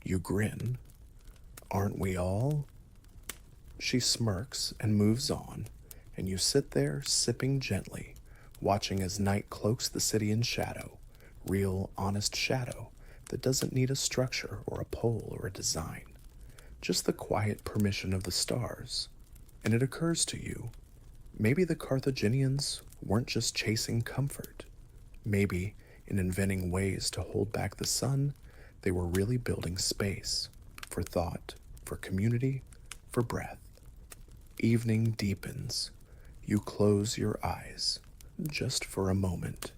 You grin. "Aren't we all?" She smirks and moves on, and you sit there sipping gently, watching as night cloaks the city in shadow, real, honest shadow that doesn't need a structure or a pole or a design, just the quiet permission of the stars. And it occurs to you, maybe the Carthaginians weren't just chasing comfort. Maybe, in inventing ways to hold back the sun, they were really building space for thought, for community, for breath. Evening deepens. You close your eyes, just for a moment.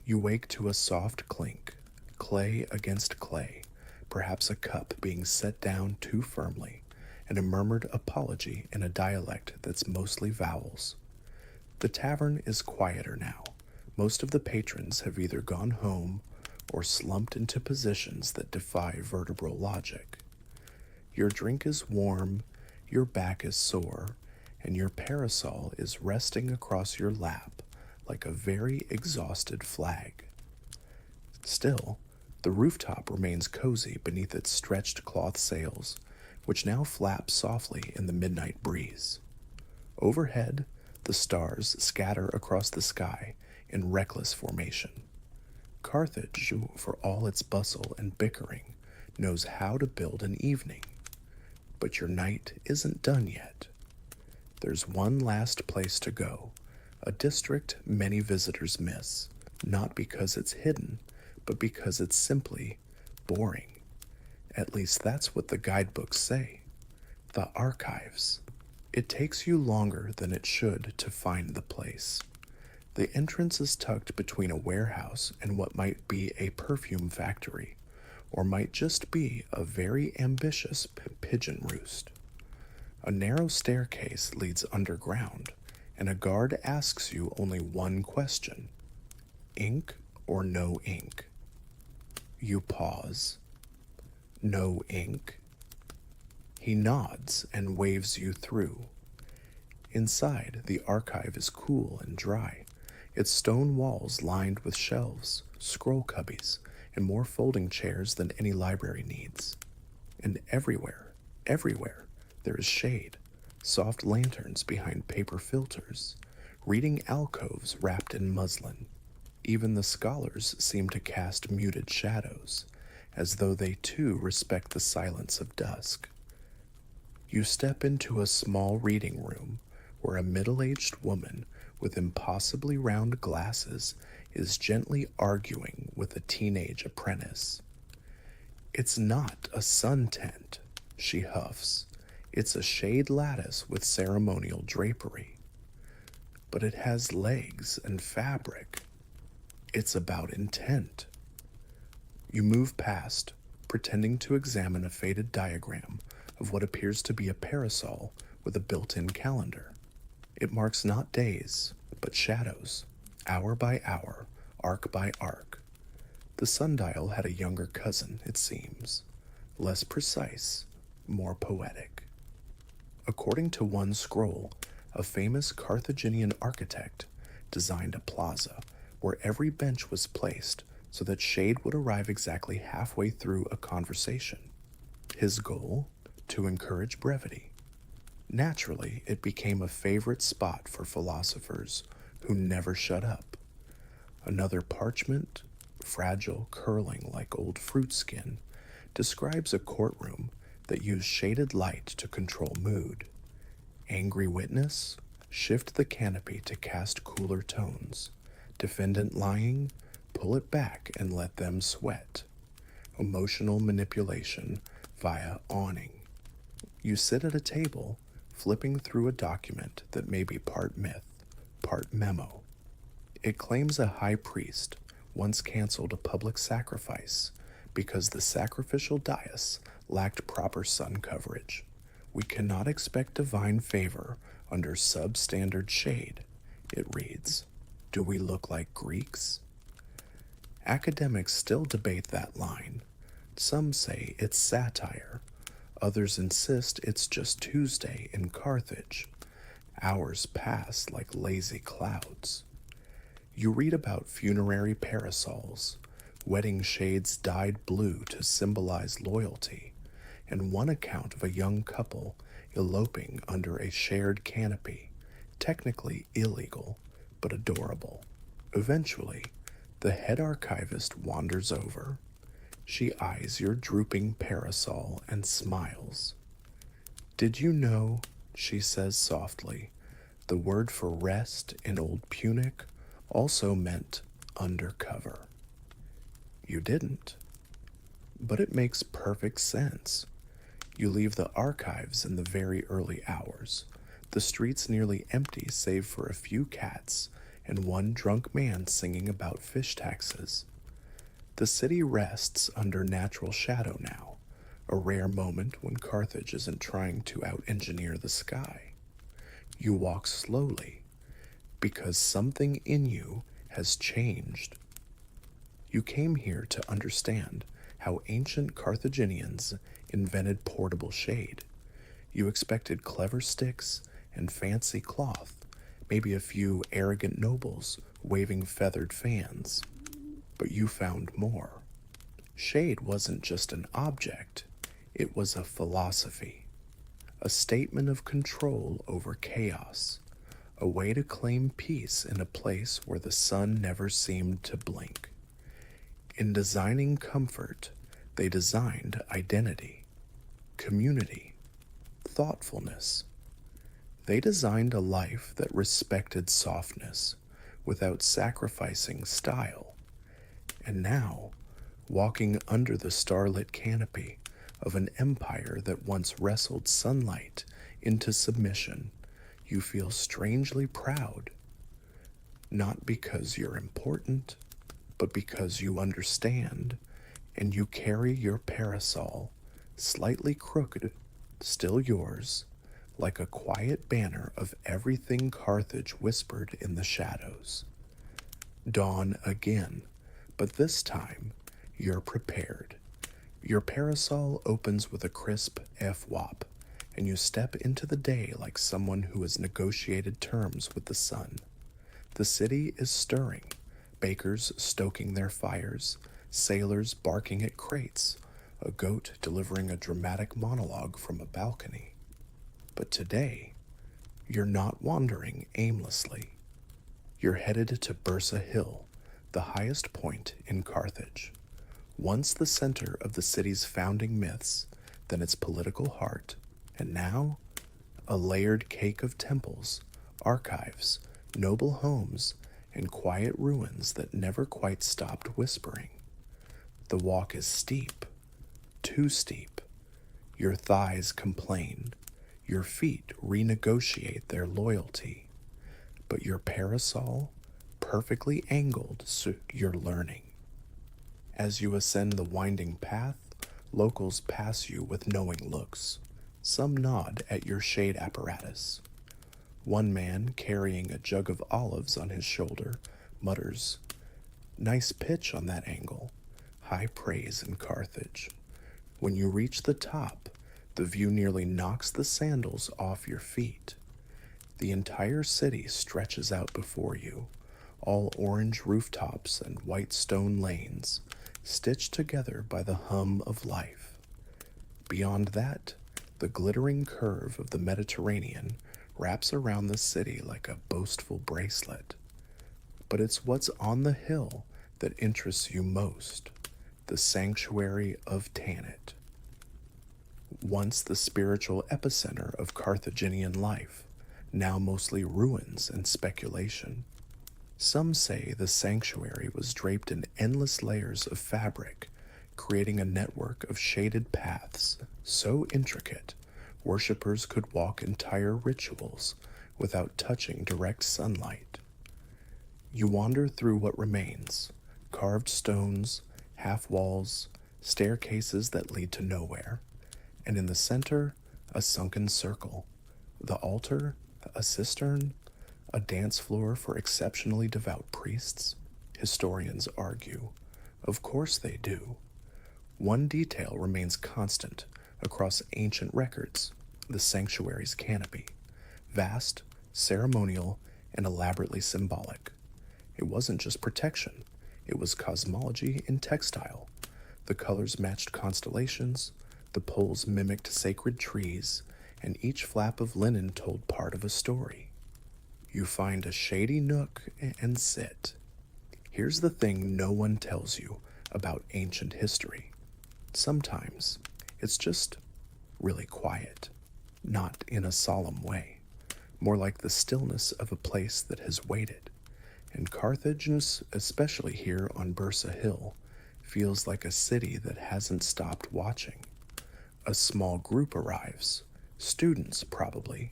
You wake to a soft clink, clay against clay, perhaps a cup being set down too firmly, and a murmured apology in a dialect that's mostly vowels. The tavern is quieter now. Most of the patrons have either gone home or slumped into positions that defy vertebral logic. Your drink is warm, your back is sore, and your parasol is resting across your lap like a very exhausted flag. Still, the rooftop remains cozy beneath its stretched cloth sails, which now flap softly in the midnight breeze. Overhead, the stars scatter across the sky in reckless formation. Carthage, for all its bustle and bickering, knows how to build an evening. But your night isn't done yet. There's one last place to go, a district many visitors miss, not because it's hidden, but because it's simply boring. At least that's what the guidebooks say. The archives. It takes you longer than it should to find the place. The entrance is tucked between a warehouse and what might be a perfume factory, or might just be a very ambitious pigeon roost. A narrow staircase leads underground, and a guard asks you only one question: ink or no ink? You pause. No ink? He nods and waves you through. Inside, the archive is cool and dry, its stone walls lined with shelves, scroll cubbies, and more folding chairs than any library needs. And everywhere, there is shade, soft lanterns behind paper filters, reading alcoves wrapped in muslin. Even the scholars seem to cast muted shadows, as though they too respect the silence of dusk. You step into a small reading room where a middle-aged woman with impossibly round glasses is gently arguing with a teenage apprentice. It's not a sun tent, she huffs. It's a shade lattice with ceremonial drapery. But it has legs and fabric. It's about intent. You move past, pretending to examine a faded diagram of what appears to be a parasol with a built-in calendar. It marks not days, but shadows, hour by hour, arc by arc. The sundial had a younger cousin, it seems, less precise, more poetic. According to one scroll, a famous Carthaginian architect designed a plaza where every bench was placed so that shade would arrive exactly halfway through a conversation. His goal? To encourage brevity. Naturally, it became a favorite spot for philosophers who never shut up. Another parchment, fragile, curling like old fruit skin, describes a courtroom that used shaded light to control mood. Angry witness, shift the canopy to cast cooler tones. Defendant lying, pull it back and let them sweat. Emotional manipulation via awning. You sit at a table, flipping through a document that may be part myth, part memo. It claims a high priest once canceled a public sacrifice because the sacrificial dais lacked proper sun coverage. We cannot expect divine favor under substandard shade, it reads. Do we look like Greeks? Academics still debate that line. Some say it's satire. Others insist it's just Tuesday in Carthage. Hours pass like lazy clouds. You read about funerary parasols, wedding shades dyed blue to symbolize loyalty, and one account of a young couple eloping under a shared canopy, technically illegal, but adorable. Eventually, the head archivist wanders over. She eyes your drooping parasol and smiles. Did you know, she says softly, the word for rest in Old Punic also meant undercover. You didn't. But it makes perfect sense. You leave the archives in the very early hours, the streets nearly empty save for a few cats and one drunk man singing about fish taxes. The city rests under natural shadow now, a rare moment when Carthage isn't trying to out-engineer the sky. You walk slowly, because something in you has changed. You came here to understand how ancient Carthaginians invented portable shade. You expected clever sticks and fancy cloth, maybe a few arrogant nobles waving feathered fans. But you found more. Shade wasn't just an object, it was a philosophy, a statement of control over chaos, a way to claim peace in a place where the sun never seemed to blink. In designing comfort, they designed identity, community, thoughtfulness. They designed a life that respected softness without sacrificing style. And now, walking under the starlit canopy of an empire that once wrestled sunlight into submission, you feel strangely proud. Not because you're important, but because you understand, and you carry your parasol, slightly crooked, still yours, like a quiet banner of everything Carthage whispered in the shadows. Dawn again, but this time, you're prepared. Your parasol opens with a crisp FWAP, and you step into the day like someone who has negotiated terms with the sun. The city is stirring, bakers stoking their fires, sailors barking at crates, a goat delivering a dramatic monologue from a balcony. But today, you're not wandering aimlessly. You're headed to Bursa Hill, the highest point in Carthage. Once the center of the city's founding myths, then its political heart, and now a layered cake of temples, archives, noble homes, and quiet ruins that never quite stopped whispering. The walk is steep, too steep. Your thighs complain. Your feet renegotiate their loyalty. But your parasol, perfectly angled, so you're learning. As you ascend the winding path, locals pass you with knowing looks. Some nod at your shade apparatus. One man, carrying a jug of olives on his shoulder, mutters, "Nice pitch on that angle. High praise in Carthage." When you reach the top, the view nearly knocks the sandals off your feet. The entire city stretches out before you, all orange rooftops and white stone lanes, stitched together by the hum of life. Beyond that, the glittering curve of the Mediterranean wraps around the city like a boastful bracelet. But it's what's on the hill that interests you most, the sanctuary of Tanit. Once the spiritual epicenter of Carthaginian life, now mostly ruins and speculation. Some say the sanctuary was draped in endless layers of fabric, creating a network of shaded paths so intricate worshippers could walk entire rituals without touching direct sunlight. You wander through what remains, carved stones, half walls, staircases that lead to nowhere, and in the center, a sunken circle, the altar, a cistern, a dance floor for exceptionally devout priests. Historians argue. Of course they do. One detail remains constant across ancient records: the sanctuary's canopy. Vast, ceremonial, and elaborately symbolic. It wasn't just protection, it was cosmology in textile. The colors matched constellations, the poles mimicked sacred trees, and each flap of linen told part of a story. You find a shady nook and sit. Here's the thing no one tells you about ancient history. Sometimes it's just really quiet, not in a solemn way, more like the stillness of a place that has waited. And Carthage, especially here on Bursa Hill, feels like a city that hasn't stopped watching. A small group arrives, students probably.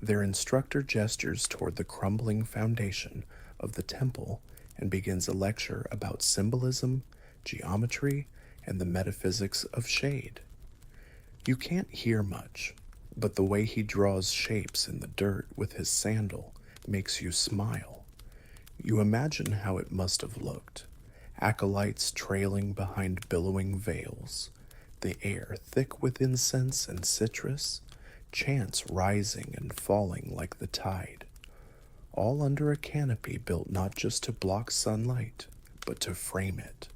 Their instructor gestures toward the crumbling foundation of the temple and begins a lecture about symbolism, geometry, and the metaphysics of shade. You can't hear much, but the way he draws shapes in the dirt with his sandal makes you smile. You imagine how it must have looked. Acolytes trailing behind billowing veils, the air thick with incense and citrus, chants rising and falling like the tide, all under a canopy built not just to block sunlight, but to frame it.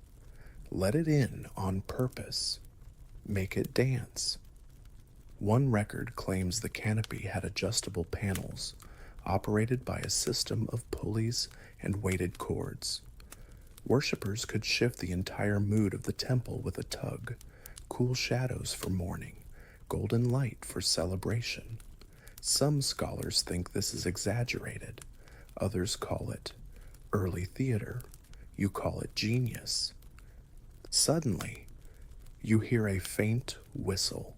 Let it in on purpose. Make it dance. One record claims the canopy had adjustable panels, operated by a system of pulleys and weighted cords. Worshippers could shift the entire mood of the temple with a tug, cool shadows for mourning, golden light for celebration. Some scholars think this is exaggerated. Others call it early theater. You call it genius. Suddenly, you hear a faint whistle.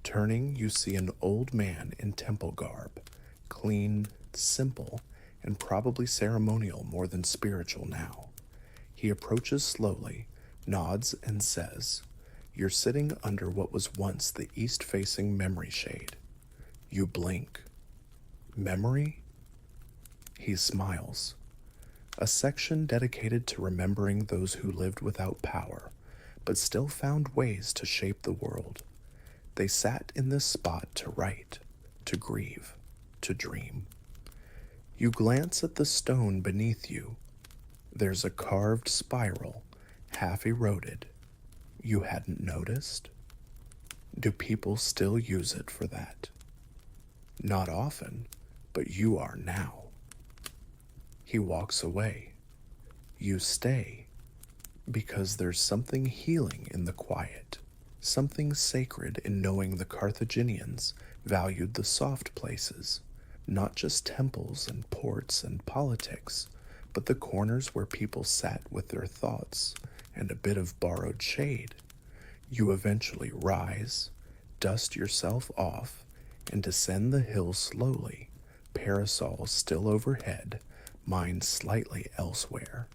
Turning, you see an old man in temple garb, clean, simple, and probably ceremonial more than spiritual now. He approaches slowly, nods, and says, "You're sitting under what was once the east-facing memory shade." You blink. Memory? He smiles. A section dedicated to remembering those who lived without power, but still found ways to shape the world. They sat in this spot to write, to grieve, to dream. You glance at the stone beneath you. There's a carved spiral, half eroded. You hadn't noticed? Do people still use it for that? Not often, but you are now. He walks away. You stay, because there's something healing in the quiet, something sacred in knowing the Carthaginians valued the soft places, not just temples and ports and politics, but the corners where people sat with their thoughts and a bit of borrowed shade. You eventually rise, dust yourself off, and descend the hill slowly, parasol still overhead, mind slightly elsewhere.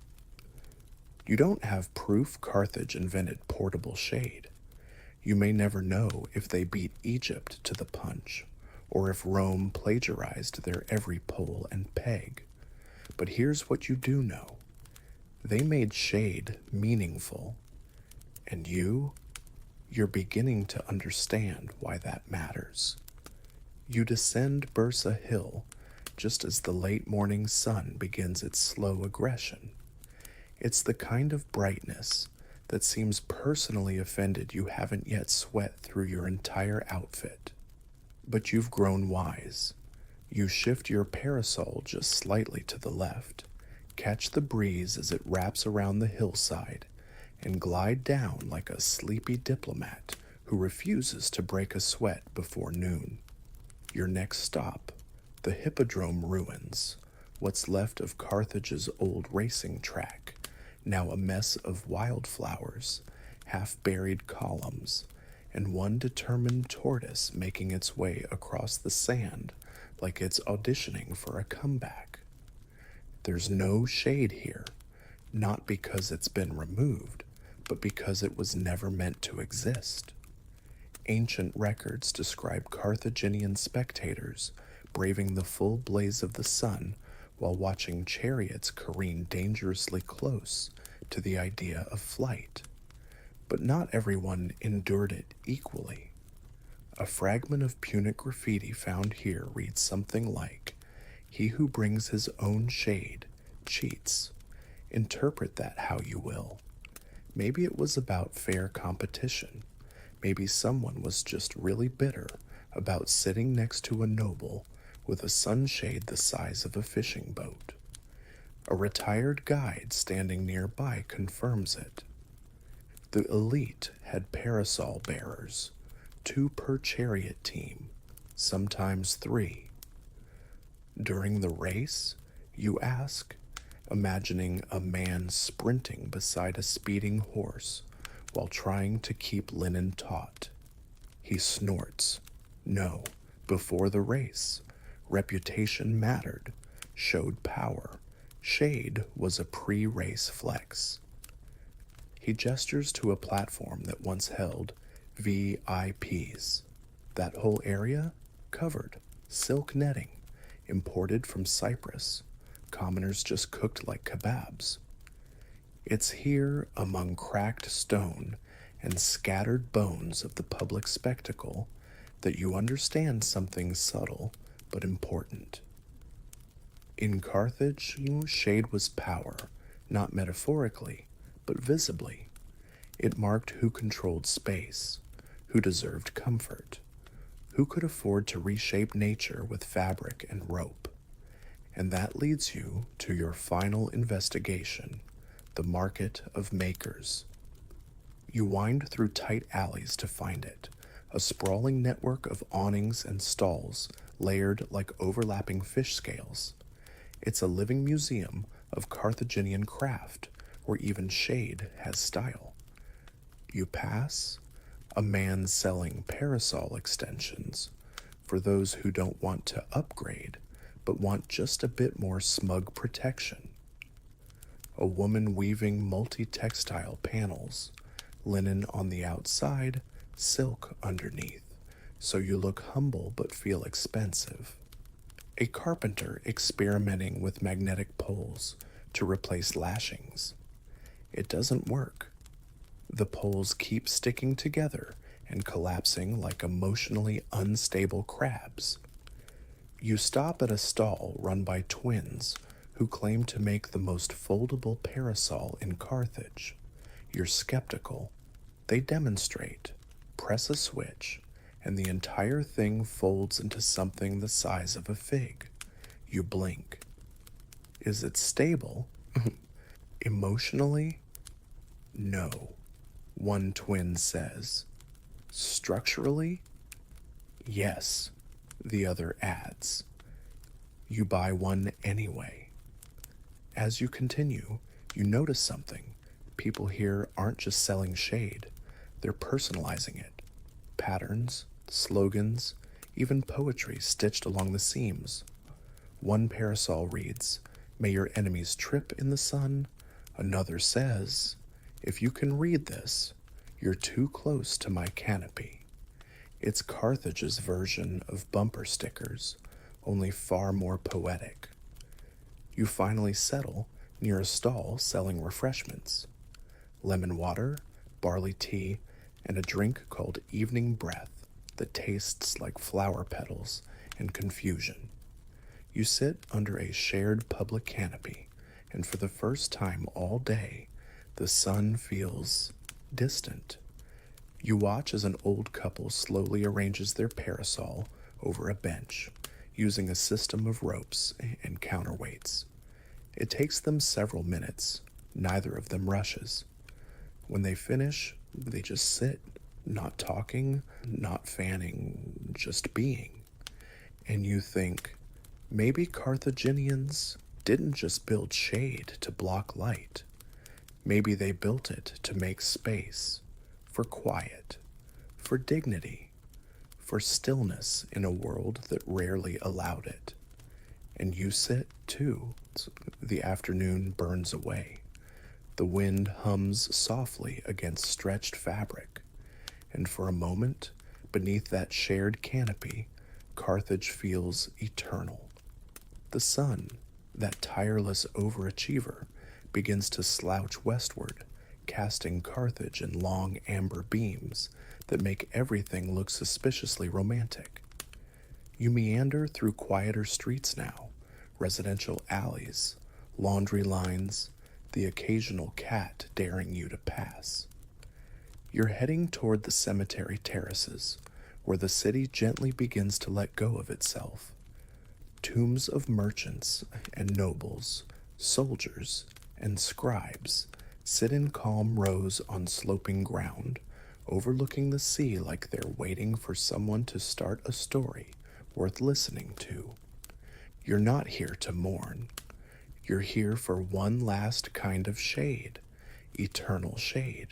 You don't have proof Carthage invented portable shade. You may never know if they beat Egypt to the punch, or if Rome plagiarized their every pole and peg. But here's what you do know. They made shade meaningful, and you're beginning to understand why that matters. You descend Bursa Hill just as the late morning sun begins its slow aggression. It's the kind of brightness that seems personally offended you haven't yet sweat through your entire outfit. But you've grown wise. You shift your parasol just slightly to the left, catch the breeze as it wraps around the hillside, and glide down like a sleepy diplomat who refuses to break a sweat before noon. Your next stop, the Hippodrome ruins, what's left of Carthage's old racing track, now a mess of wildflowers, half-buried columns, and one determined tortoise making its way across the sand like it's auditioning for a comeback. There's no shade here, not because it's been removed, but because it was never meant to exist. Ancient records describe Carthaginian spectators braving the full blaze of the sun while watching chariots careen dangerously close to the idea of flight. But not everyone endured it equally. A fragment of Punic graffiti found here reads something like, "He who brings his own shade cheats." Interpret that how you will. Maybe it was about fair competition. Maybe someone was just really bitter about sitting next to a noble with a sunshade the size of a fishing boat. A retired guide standing nearby confirms it. The elite had parasol bearers, 2 per chariot team, sometimes 3. During the race, you ask, imagining a man sprinting beside a speeding horse while trying to keep linen taut. He snorts. No, before the race, reputation mattered, showed power. Shade was a pre-race flex. He gestures to a platform that once held VIPs. That whole area covered, silk netting, imported from Cyprus. Commoners just cooked like kebabs. It's here, among cracked stone and scattered bones of the public spectacle, that you understand something subtle but important. In Carthage, shade was power, not metaphorically, but visibly. It marked who controlled space, who deserved comfort, who could afford to reshape nature with fabric and rope. And that leads you to your final investigation, the market of makers. You wind through tight alleys to find it, a sprawling network of awnings and stalls layered like overlapping fish scales. It's a living museum of Carthaginian craft, where even shade has style. You pass a man selling parasol extensions for those who don't want to upgrade but want just a bit more smug protection. A woman weaving multi-textile panels, linen on the outside, silk underneath, so you look humble but feel expensive. A carpenter experimenting with magnetic poles to replace lashings. It doesn't work. The poles keep sticking together and collapsing like emotionally unstable crabs. You stop at a stall run by twins who claim to make the most foldable parasol in Carthage. You're skeptical. They demonstrate, press a switch, and the entire thing folds into something the size of a fig. You blink. Is it stable? Emotionally? No, one twin says. Structurally? Yes, the other adds. You buy one anyway. As you continue, you notice something. People here aren't just selling shade. They're personalizing it. Patterns, slogans, even poetry stitched along the seams. One parasol reads, "May your enemies trip in the sun." Another says, "If you can read this, you're too close to my canopy." It's Carthage's version of bumper stickers, only far more poetic. You finally settle near a stall selling refreshments. Lemon water, barley tea, and a drink called Evening Breath that tastes like flower petals and confusion. You sit under a shared public canopy, and for the first time all day, the sun feels distant. You watch as an old couple slowly arranges their parasol over a bench, using a system of ropes and counterweights. It takes them several minutes. Neither of them rushes. When they finish, they just sit, not talking, not fanning, just being. And you think, maybe Carthaginians didn't just build shade to block light. Maybe they built it to make space, for quiet, for dignity, for stillness in a world that rarely allowed it. And you sit, too. The afternoon burns away. The wind hums softly against stretched fabric. And for a moment, beneath that shared canopy, Carthage feels eternal. The sun, that tireless overachiever, begins to slouch westward, casting Carthage in long amber beams that make everything look suspiciously romantic. You meander through quieter streets now, residential alleys, laundry lines, the occasional cat daring you to pass. You're heading toward the cemetery terraces, where the city gently begins to let go of itself. Tombs of merchants and nobles, soldiers and scribes sit in calm rows on sloping ground, overlooking the sea like they're waiting for someone to start a story worth listening to. You're not here to mourn. You're here for one last kind of shade, eternal shade.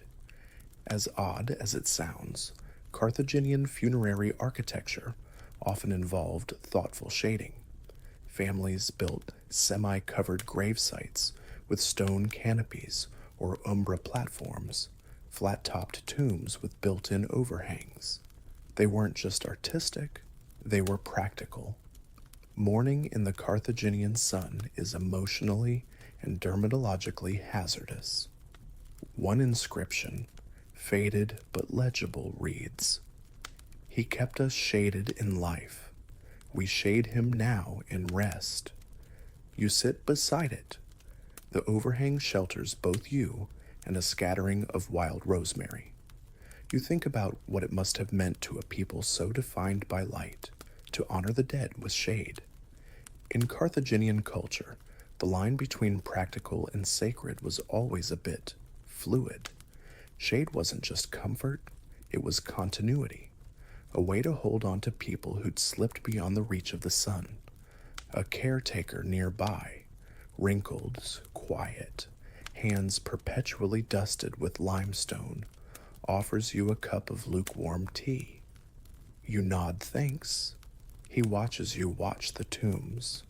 As odd as it sounds, Carthaginian funerary architecture often involved thoughtful shading. Families built semi-covered grave sites with stone canopies or umbra platforms, flat-topped tombs with built-in overhangs. They weren't just artistic, they were practical. Mourning in the Carthaginian sun is emotionally and dermatologically hazardous. One inscription, faded but legible, reads, "He kept us shaded in life. We shade him now in rest." You sit beside it. The overhang shelters both you and a scattering of wild rosemary. You think about what it must have meant to a people so defined by light, to honor the dead with shade. In Carthaginian culture, the line between practical and sacred was always a bit fluid. Shade wasn't just comfort, it was continuity, a way to hold on to people who'd slipped beyond the reach of the sun. A caretaker nearby, wrinkled, quiet, hands perpetually dusted with limestone, offers you a cup of lukewarm tea. You nod thanks. He watches you watch the tombs.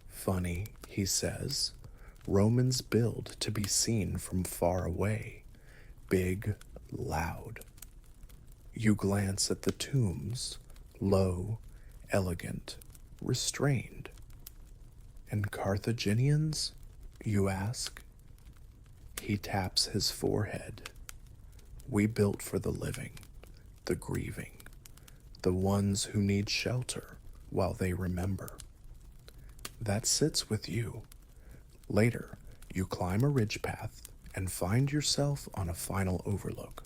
"Funny," he says, "Romans build to be seen from far away. Big, loud." You glance at the tombs, low, elegant, restrained. "And Carthaginians?" you ask. He taps his forehead. "We built for the living, the grieving, the ones who need shelter while they remember." That sits with you. Later, you climb a ridge path and find yourself on a final overlook.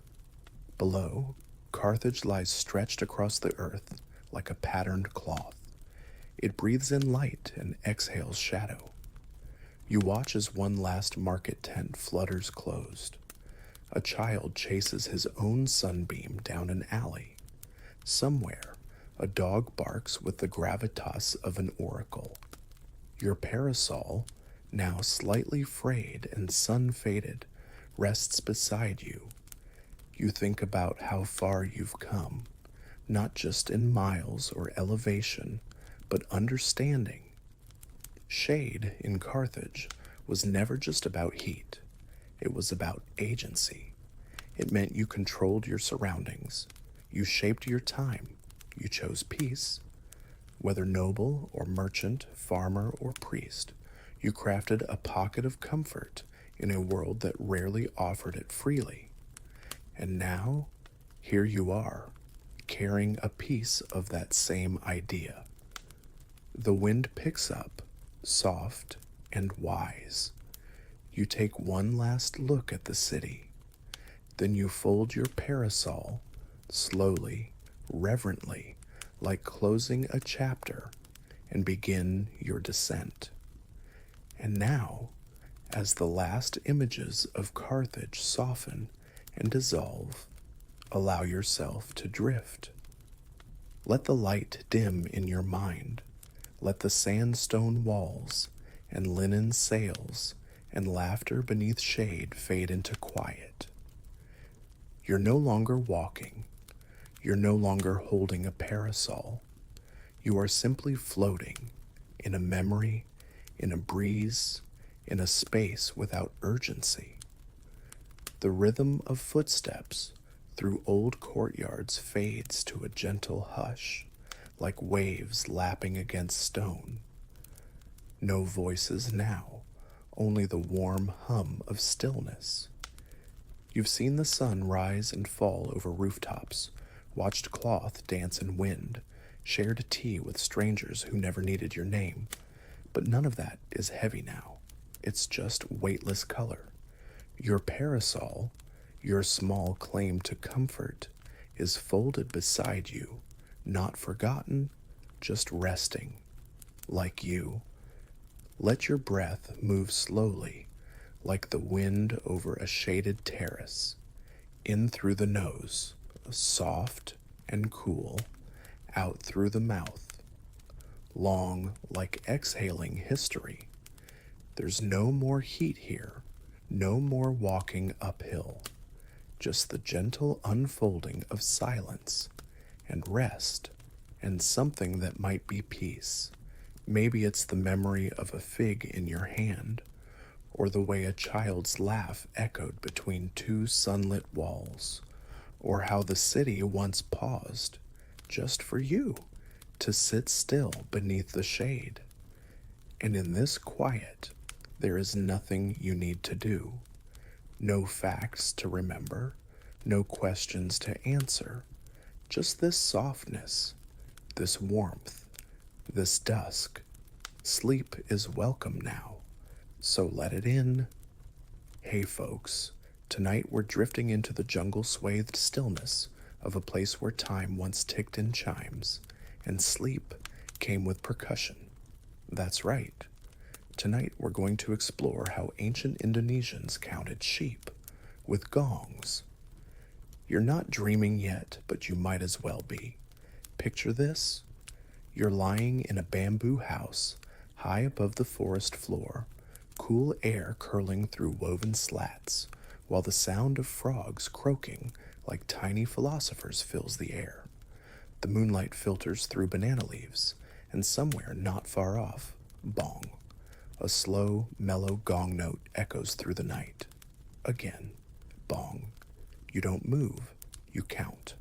Below, Carthage lies stretched across the earth like a patterned cloth. It breathes in light and exhales shadow. You watch as one last market tent flutters closed. A child chases his own sunbeam down an alley. Somewhere, a dog barks with the gravitas of an oracle. Your parasol, now slightly frayed and sun-faded, rests beside you. You think about how far you've come, not just in miles or elevation, but understanding. Shade in Carthage was never just about heat, it was about agency. It meant you controlled your surroundings, you shaped your time, you chose peace. Whether noble or merchant, farmer or priest, you crafted a pocket of comfort in a world that rarely offered it freely. And now, here you are, carrying a piece of that same idea. The wind picks up, soft and wise. You take one last look at the city. Then you fold your parasol, slowly, reverently, like closing a chapter, and begin your descent. And now, as the last images of Carthage soften and dissolve, allow yourself to drift. Let the light dim in your mind. Let the sandstone walls and linen sails and laughter beneath shade fade into quiet. You're no longer walking. You're no longer holding a parasol. You are simply floating in a memory, in a breeze, in a space without urgency. The rhythm of footsteps through old courtyards fades to a gentle hush, like waves lapping against stone. No voices now, only the warm hum of stillness. You've seen the sun rise and fall over rooftops, watched cloth dance in wind, shared tea with strangers who never needed your name, but none of that is heavy now. It's just weightless color. Your parasol, your small claim to comfort, is folded beside you, not forgotten, just resting, like you. Let your breath move slowly, like the wind over a shaded terrace, in through the nose, soft and cool, out through the mouth, long like exhaling history. There's no more heat here, no more walking uphill, just the gentle unfolding of silence and rest and something that might be peace. Maybe it's the memory of a fig in your hand, or the way a child's laugh echoed between two sunlit walls, or how the city once paused, just for you, to sit still beneath the shade. And in this quiet, there is nothing you need to do. No facts to remember, no questions to answer, just this softness, this warmth, this dusk. Sleep is welcome now, so let it in. Hey folks, tonight we're drifting into the jungle-swathed stillness of a place where time once ticked in chimes, and sleep came with percussion. That's right. Tonight we're going to explore how ancient Indonesians counted sheep with gongs. You're not dreaming yet, but you might as well be. Picture this. You're lying in a bamboo house high above the forest floor, cool air curling through woven slats, while the sound of frogs croaking like tiny philosophers fills the air. The moonlight filters through banana leaves, and somewhere not far off, bong. A slow, mellow gong note echoes through the night. Again, bong. You don't move, you count.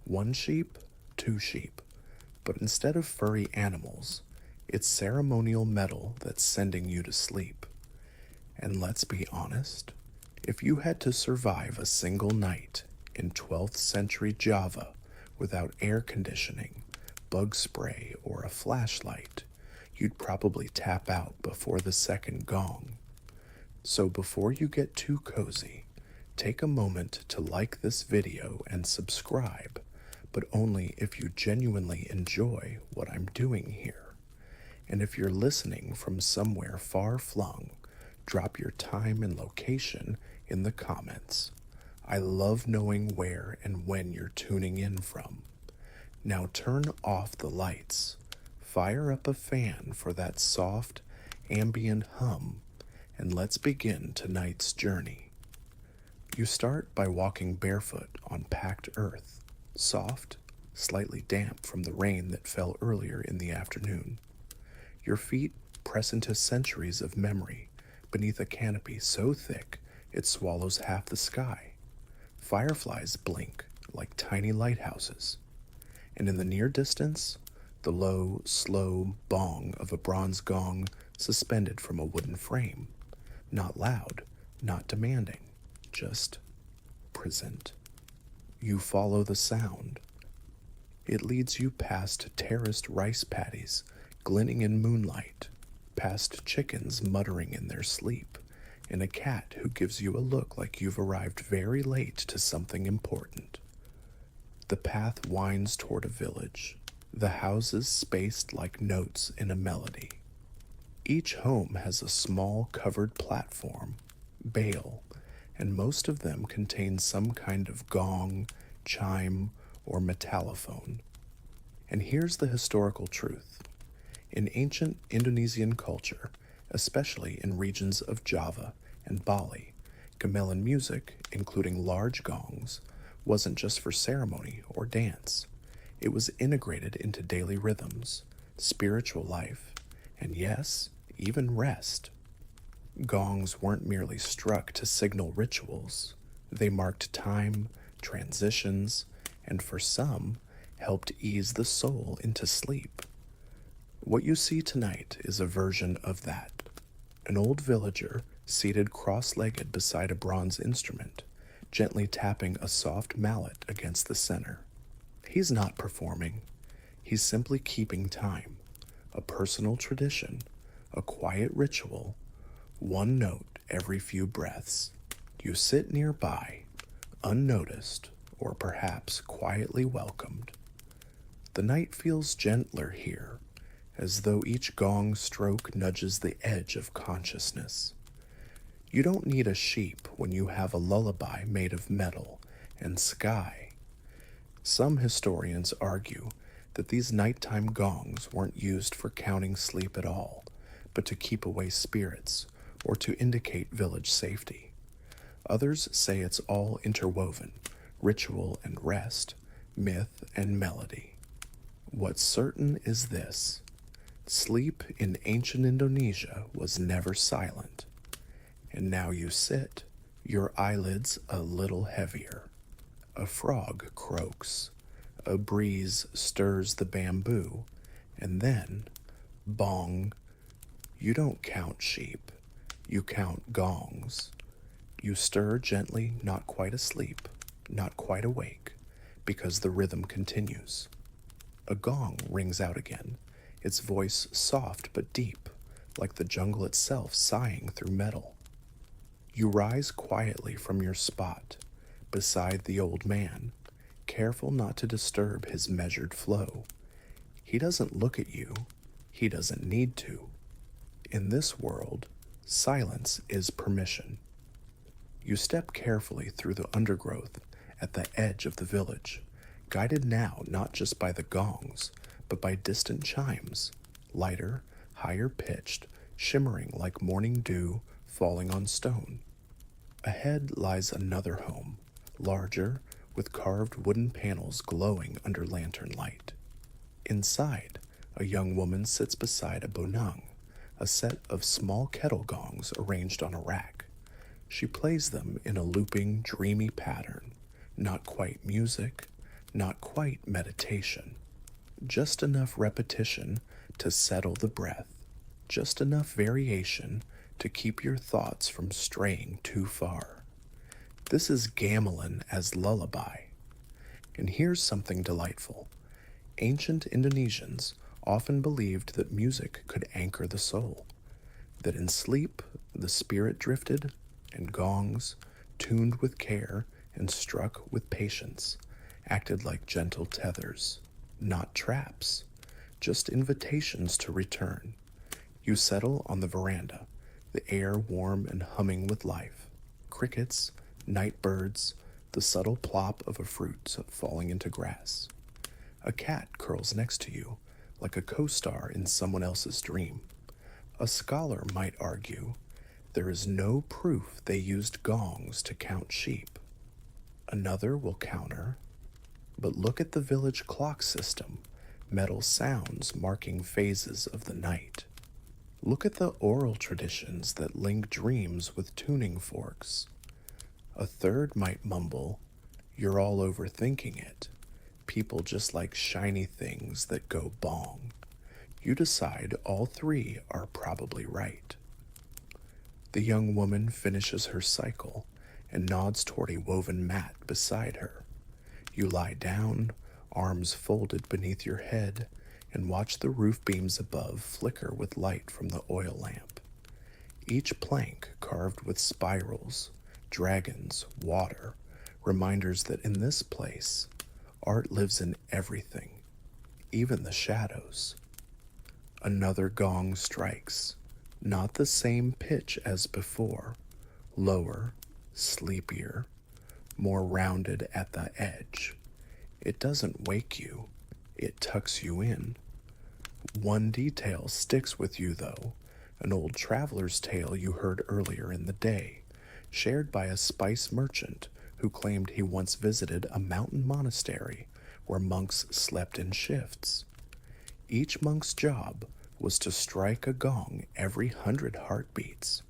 1 sheep, 2 sheep. But instead of furry animals, it's ceremonial metal that's sending you to sleep. And let's be honest, if you had to survive a single night in 12th century Java without air conditioning, bug spray, or a flashlight, you'd probably tap out before the second gong. So before you get too cozy, take a moment to like this video and subscribe, but only if you genuinely enjoy what I'm doing here. And if you're listening from somewhere far-flung, drop your time and location in the comments. I love knowing where and when you're tuning in from. Now turn off the lights, fire up a fan for that soft, ambient hum, and let's begin tonight's journey. You start by walking barefoot on packed earth, soft, slightly damp from the rain that fell earlier in the afternoon. Your feet press into centuries of memory beneath a canopy so thick it swallows half the sky. Fireflies blink like tiny lighthouses, and in the near distance, the low, slow bong of a bronze gong suspended from a wooden frame. Not loud, not demanding, just present. You follow the sound. It leads you past terraced rice paddies glinting in moonlight, past chickens muttering in their sleep, and a cat who gives you a look like you've arrived very late to something important. The path winds toward a village, the houses spaced like notes in a melody. Each home has a small covered platform, bale, and most of them contain some kind of gong, chime, or metallophone. And here's the historical truth. In ancient Indonesian culture, especially in regions of Java and Bali, gamelan music, including large gongs, wasn't just for ceremony or dance. It was integrated into daily rhythms, spiritual life, and yes, even rest. Gongs weren't merely struck to signal rituals. They marked time, transitions, and for some, helped ease the soul into sleep. What you see tonight is a version of that. An old villager seated cross-legged beside a bronze instrument, gently tapping a soft mallet against the center. He's not performing. He's simply keeping time, a personal tradition, a quiet ritual, one note every few breaths. You sit nearby, unnoticed, or perhaps quietly welcomed. The night feels gentler here, as though each gong stroke nudges the edge of consciousness. You don't need a sheep when you have a lullaby made of metal and sky. Some historians argue that these nighttime gongs weren't used for counting sleep at all, but to keep away spirits or to indicate village safety. Others say it's all interwoven, ritual and rest, myth and melody. What's certain is this: sleep in ancient Indonesia was never silent. And now you sit, your eyelids a little heavier. A frog croaks, a breeze stirs the bamboo, and then, bong. You don't count sheep, you count gongs. You stir gently, not quite asleep, not quite awake, because the rhythm continues. A gong rings out again, its voice soft but deep, like the jungle itself sighing through metal. You rise quietly from your spot, beside the old man, careful not to disturb his measured flow. He doesn't look at you, he doesn't need to. In this world, silence is permission. You step carefully through the undergrowth at the edge of the village, guided now not just by the gongs, but by distant chimes, lighter, higher pitched, shimmering like morning dew falling on stone. Ahead lies another home, larger, with carved wooden panels glowing under lantern light. Inside, a young woman sits beside a bonang, a set of small kettle gongs arranged on a rack. She plays them in a looping, dreamy pattern, not quite music, not quite meditation. Just enough repetition to settle the breath, just enough variation to keep your thoughts from straying too far. This is gamelan as lullaby. And here's something delightful. Ancient Indonesians often believed that music could anchor the soul, that in sleep the spirit drifted, and gongs, tuned with care and struck with patience, acted like gentle tethers, not traps, just invitations to return. You settle on the veranda, the air warm and humming with life. Crickets, night birds, the subtle plop of a fruit falling into grass. A cat curls next to you, like a co-star in someone else's dream. A scholar might argue There is no proof they used gongs to count sheep. Another will counter, but look at the village clock system, metal sounds marking phases of the night. Look at the oral traditions that link dreams with tuning forks. A third might mumble, "You're all overthinking it. People just like shiny things that go bong." You decide all three are probably right. The young woman finishes her cycle and nods toward a woven mat beside her. You lie down, arms folded beneath your head, and watch the roof beams above flicker with light from the oil lamp. Each plank carved with spirals, dragons, water, reminders that in this place, art lives in everything, even the shadows. Another gong strikes, not the same pitch as before, lower, sleepier, more rounded at the edge. It doesn't wake you, it tucks you in. One detail sticks with you, though, an old traveler's tale you heard earlier in the day, shared by a spice merchant who claimed he once visited a mountain monastery where monks slept in shifts. Each monk's job was to strike a gong every 100 heartbeats.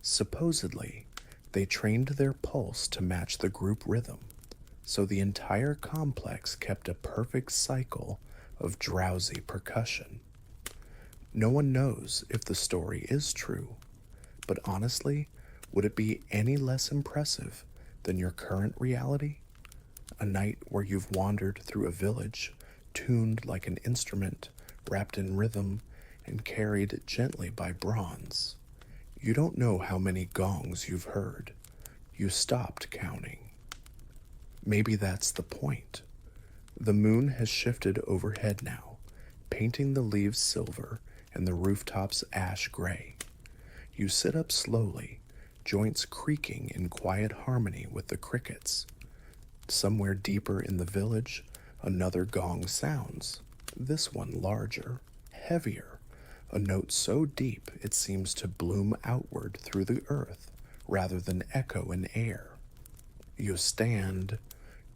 Supposedly, they trained their pulse to match the group rhythm, so the entire complex kept a perfect cycle of drowsy percussion. No one knows if the story is true, but honestly, would it be any less impressive than your current reality? A night where you've wandered through a village, tuned like an instrument, wrapped in rhythm, and carried gently by bronze. You don't know how many gongs you've heard. You stopped counting. Maybe that's the point. The moon has shifted overhead now, painting the leaves silver and the rooftops ash gray. You sit up slowly, joints creaking in quiet harmony with the crickets. Somewhere deeper in the village, another gong sounds, this one larger, heavier, a note so deep it seems to bloom outward through the earth rather than echo in air. You stand,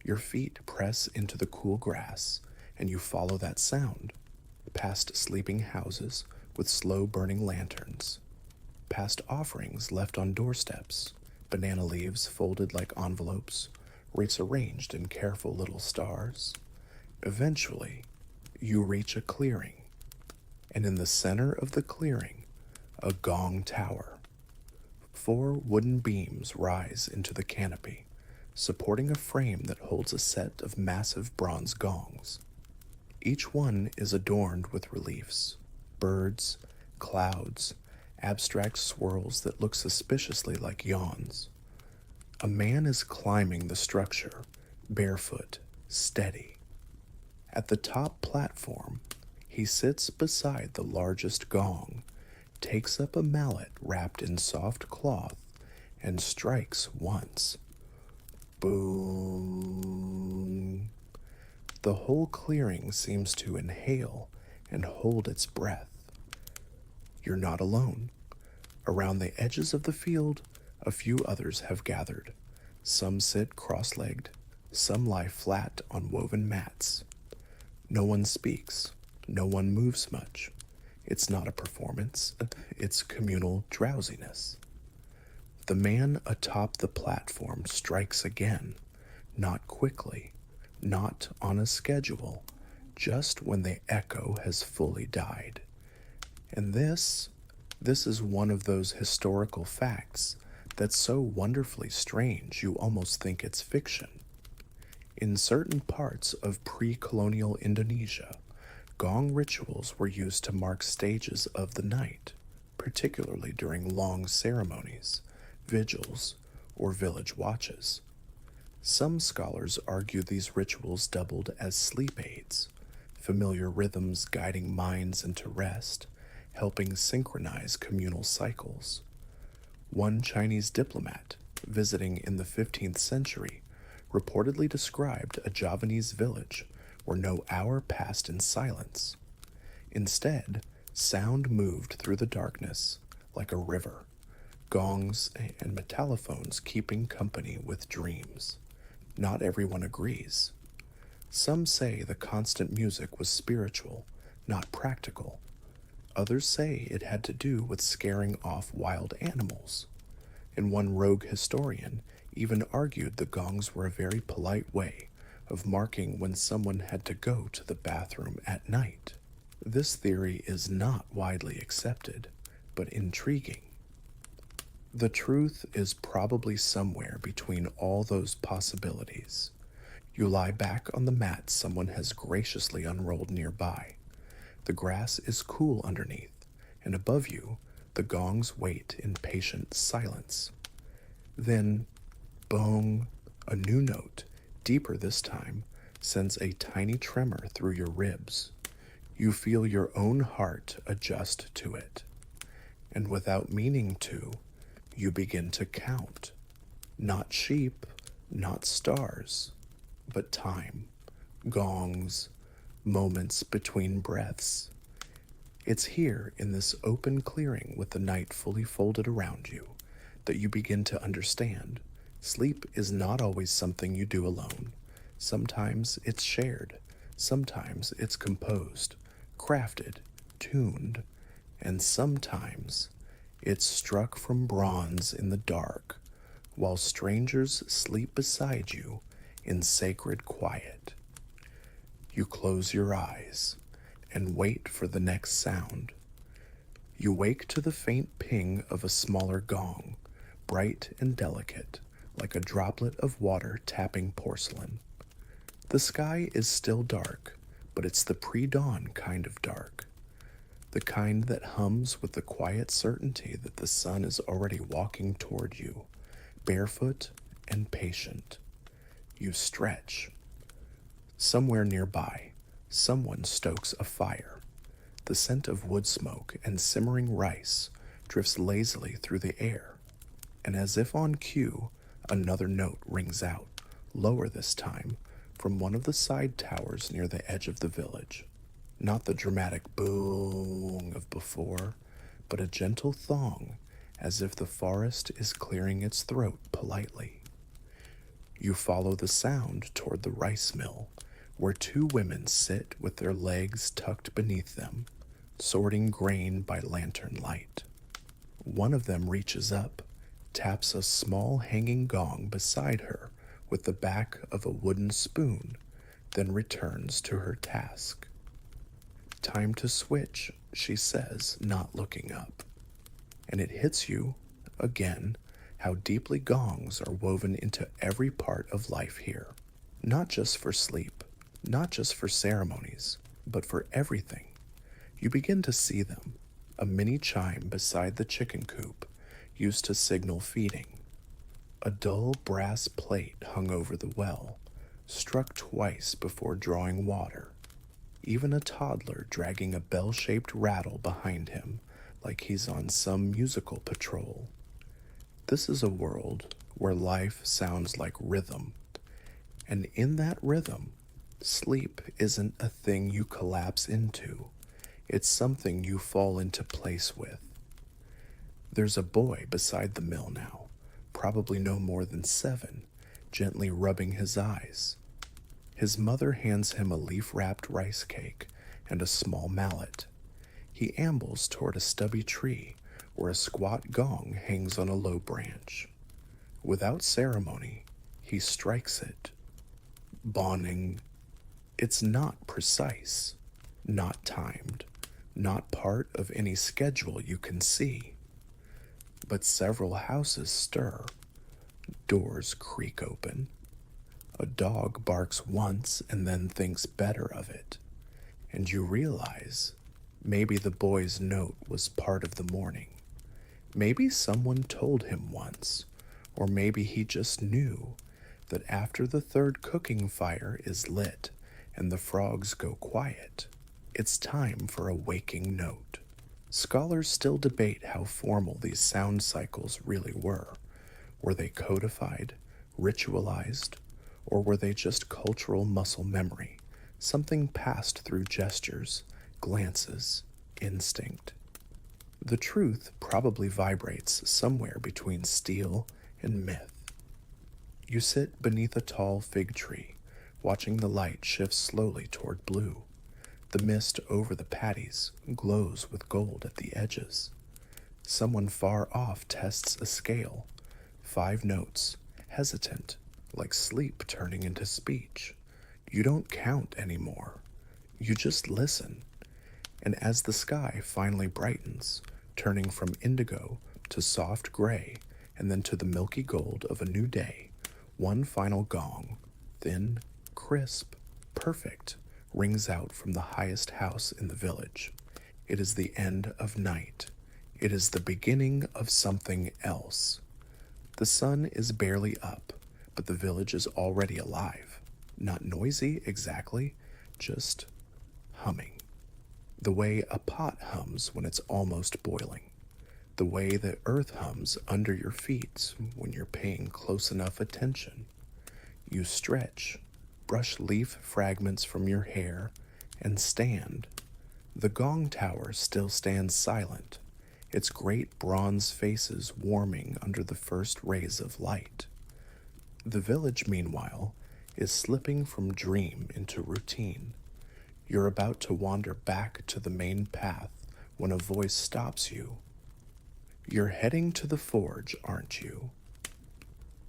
your feet press into the cool grass, and you follow that sound, past sleeping houses with slow-burning lanterns, past offerings left on doorsteps, banana leaves folded like envelopes, wreaths arranged in careful little stars. Eventually, you reach a clearing, and in the center of the clearing, a gong tower. 4 wooden beams rise into the canopy, supporting a frame that holds a set of massive bronze gongs. Each one is adorned with reliefs, birds, clouds, abstract swirls that look suspiciously like yawns. A man is climbing the structure, barefoot, steady. At the top platform, he sits beside the largest gong, takes up a mallet wrapped in soft cloth, and strikes once. Boom. The whole clearing seems to inhale and hold its breath. You're not alone. Around the edges of the field, a few others have gathered. Some sit cross-legged, some lie flat on woven mats. No one speaks, no one moves much. It's not a performance, it's communal drowsiness. The man atop the platform strikes again, not quickly, not on a schedule, just when the echo has fully died. And this is one of those historical facts that's so wonderfully strange you almost think it's fiction. In certain parts of pre-colonial Indonesia, gong rituals were used to mark stages of the night, particularly during long ceremonies, vigils, or village watches. Some scholars argue these rituals doubled as sleep aids, familiar rhythms guiding minds into rest, helping synchronize communal cycles. One Chinese diplomat, visiting in the 15th century, reportedly described a Javanese village where no hour passed in silence. Instead, sound moved through the darkness like a river, gongs and metallophones keeping company with dreams. Not everyone agrees. Some say the constant music was spiritual, not practical. Others say it had to do with scaring off wild animals. And one rogue historian even argued the gongs were a very polite way of marking when someone had to go to the bathroom at night. This theory is not widely accepted, but intriguing. The truth is probably somewhere between all those possibilities. You lie back on the mat someone has graciously unrolled nearby. The grass is cool underneath, and above you, the gongs wait in patient silence. Then, bong, a new note, deeper this time, sends a tiny tremor through your ribs. You feel your own heart adjust to it. And without meaning to, you begin to count. Not sheep, not stars, but time, gongs, moments between breaths. It's here in this open clearing with the night fully folded around you that you begin to understand sleep is not always something you do alone. Sometimes it's shared, sometimes it's composed, crafted, tuned, and sometimes it's struck from bronze in the dark while strangers sleep beside you in sacred quiet. You close your eyes and wait for the next sound. You wake to the faint ping of a smaller gong, bright and delicate, like a droplet of water tapping porcelain. The sky is still dark, but it's the pre-dawn kind of dark. The kind that hums with the quiet certainty that the sun is already walking toward you, barefoot and patient. You stretch. Somewhere nearby, someone stokes a fire. The scent of wood smoke and simmering rice drifts lazily through the air, and as if on cue, another note rings out, lower this time, from one of the side towers near the edge of the village. Not the dramatic boom of before, but a gentle thong, as if the forest is clearing its throat politely. You follow the sound toward the rice mill, where two women sit with their legs tucked beneath them, sorting grain by lantern light. One of them reaches up, taps a small hanging gong beside her with the back of a wooden spoon, then returns to her task. "Time to switch," she says, not looking up. And it hits you, again, how deeply gongs are woven into every part of life here. Not just for sleep, not just for ceremonies, but for everything. You begin to see them, a mini chime beside the chicken coop, used to signal feeding. A dull brass plate hung over the well, struck twice before drawing water. Even a toddler dragging a bell-shaped rattle behind him like he's on some musical patrol. This is a world where life sounds like rhythm, and in that rhythm, sleep isn't a thing you collapse into. It's something you fall into place with. There's a boy beside the mill now, probably no more than 7, gently rubbing his eyes. His mother hands him a leaf-wrapped rice cake and a small mallet. He ambles toward a stubby tree where a squat gong hangs on a low branch. Without ceremony, he strikes it. Bawning. It's not precise, not timed, not part of any schedule you can see. But several houses stir. Doors creak open. A dog barks once and then thinks better of it. And you realize maybe the boy's note was part of the morning. Maybe someone told him once, or maybe he just knew that after the third cooking fire is lit and the frogs go quiet, it's time for a waking note. Scholars still debate how formal these sound cycles really were. Were they codified, ritualized, or were they just cultural muscle memory, something passed through gestures, glances, instinct? The truth probably vibrates somewhere between steel and myth. You sit beneath a tall fig tree, watching the light shift slowly toward blue. The mist over the patties glows with gold at the edges. Someone far off tests a scale, 5 notes, hesitant, like sleep turning into speech. You don't count anymore. You just listen. And as the sky finally brightens, turning from indigo to soft gray and then to the milky gold of a new day, one final gong, thin, crisp, perfect, rings out from the highest house in the village. It is the end of night. It is the beginning of something else. The sun is barely up, but the village is already alive. Not noisy exactly, just humming. The way a pot hums when it's almost boiling. The way the earth hums under your feet when you're paying close enough attention. You stretch, brush leaf fragments from your hair, and stand. The gong tower still stands silent, its great bronze faces warming under the first rays of light. The village, meanwhile, is slipping from dream into routine. You're about to wander back to the main path when a voice stops you. You're heading to the forge, aren't you?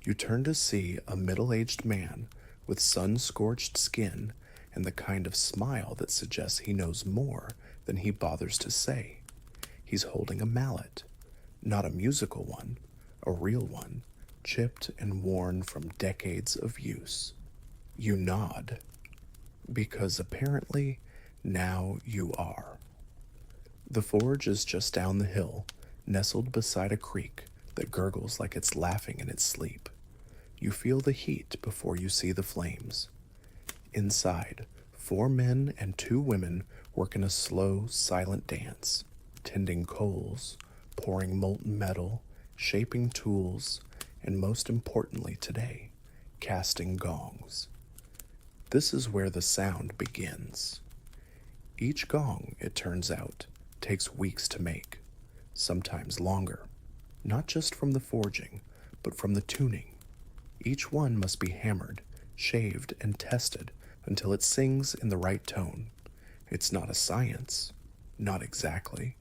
You turn to see a middle-aged man with sun-scorched skin and the kind of smile that suggests he knows more than he bothers to say. He's holding a mallet, not a musical one, a real one, chipped and worn from decades of use. You nod, because apparently now you are. The forge is just down the hill, nestled beside a creek that gurgles like it's laughing in its sleep. You feel the heat before you see the flames. Inside, 4 men and 2 women work in a slow, silent dance, tending coals, pouring molten metal, shaping tools, and most importantly today, casting gongs. This is where the sound begins. Each gong, it turns out, takes weeks to make, sometimes longer, not just from the forging, but from the tuning. Each one must be hammered, shaved, and tested until it sings in the right tone. It's not a science, not exactly.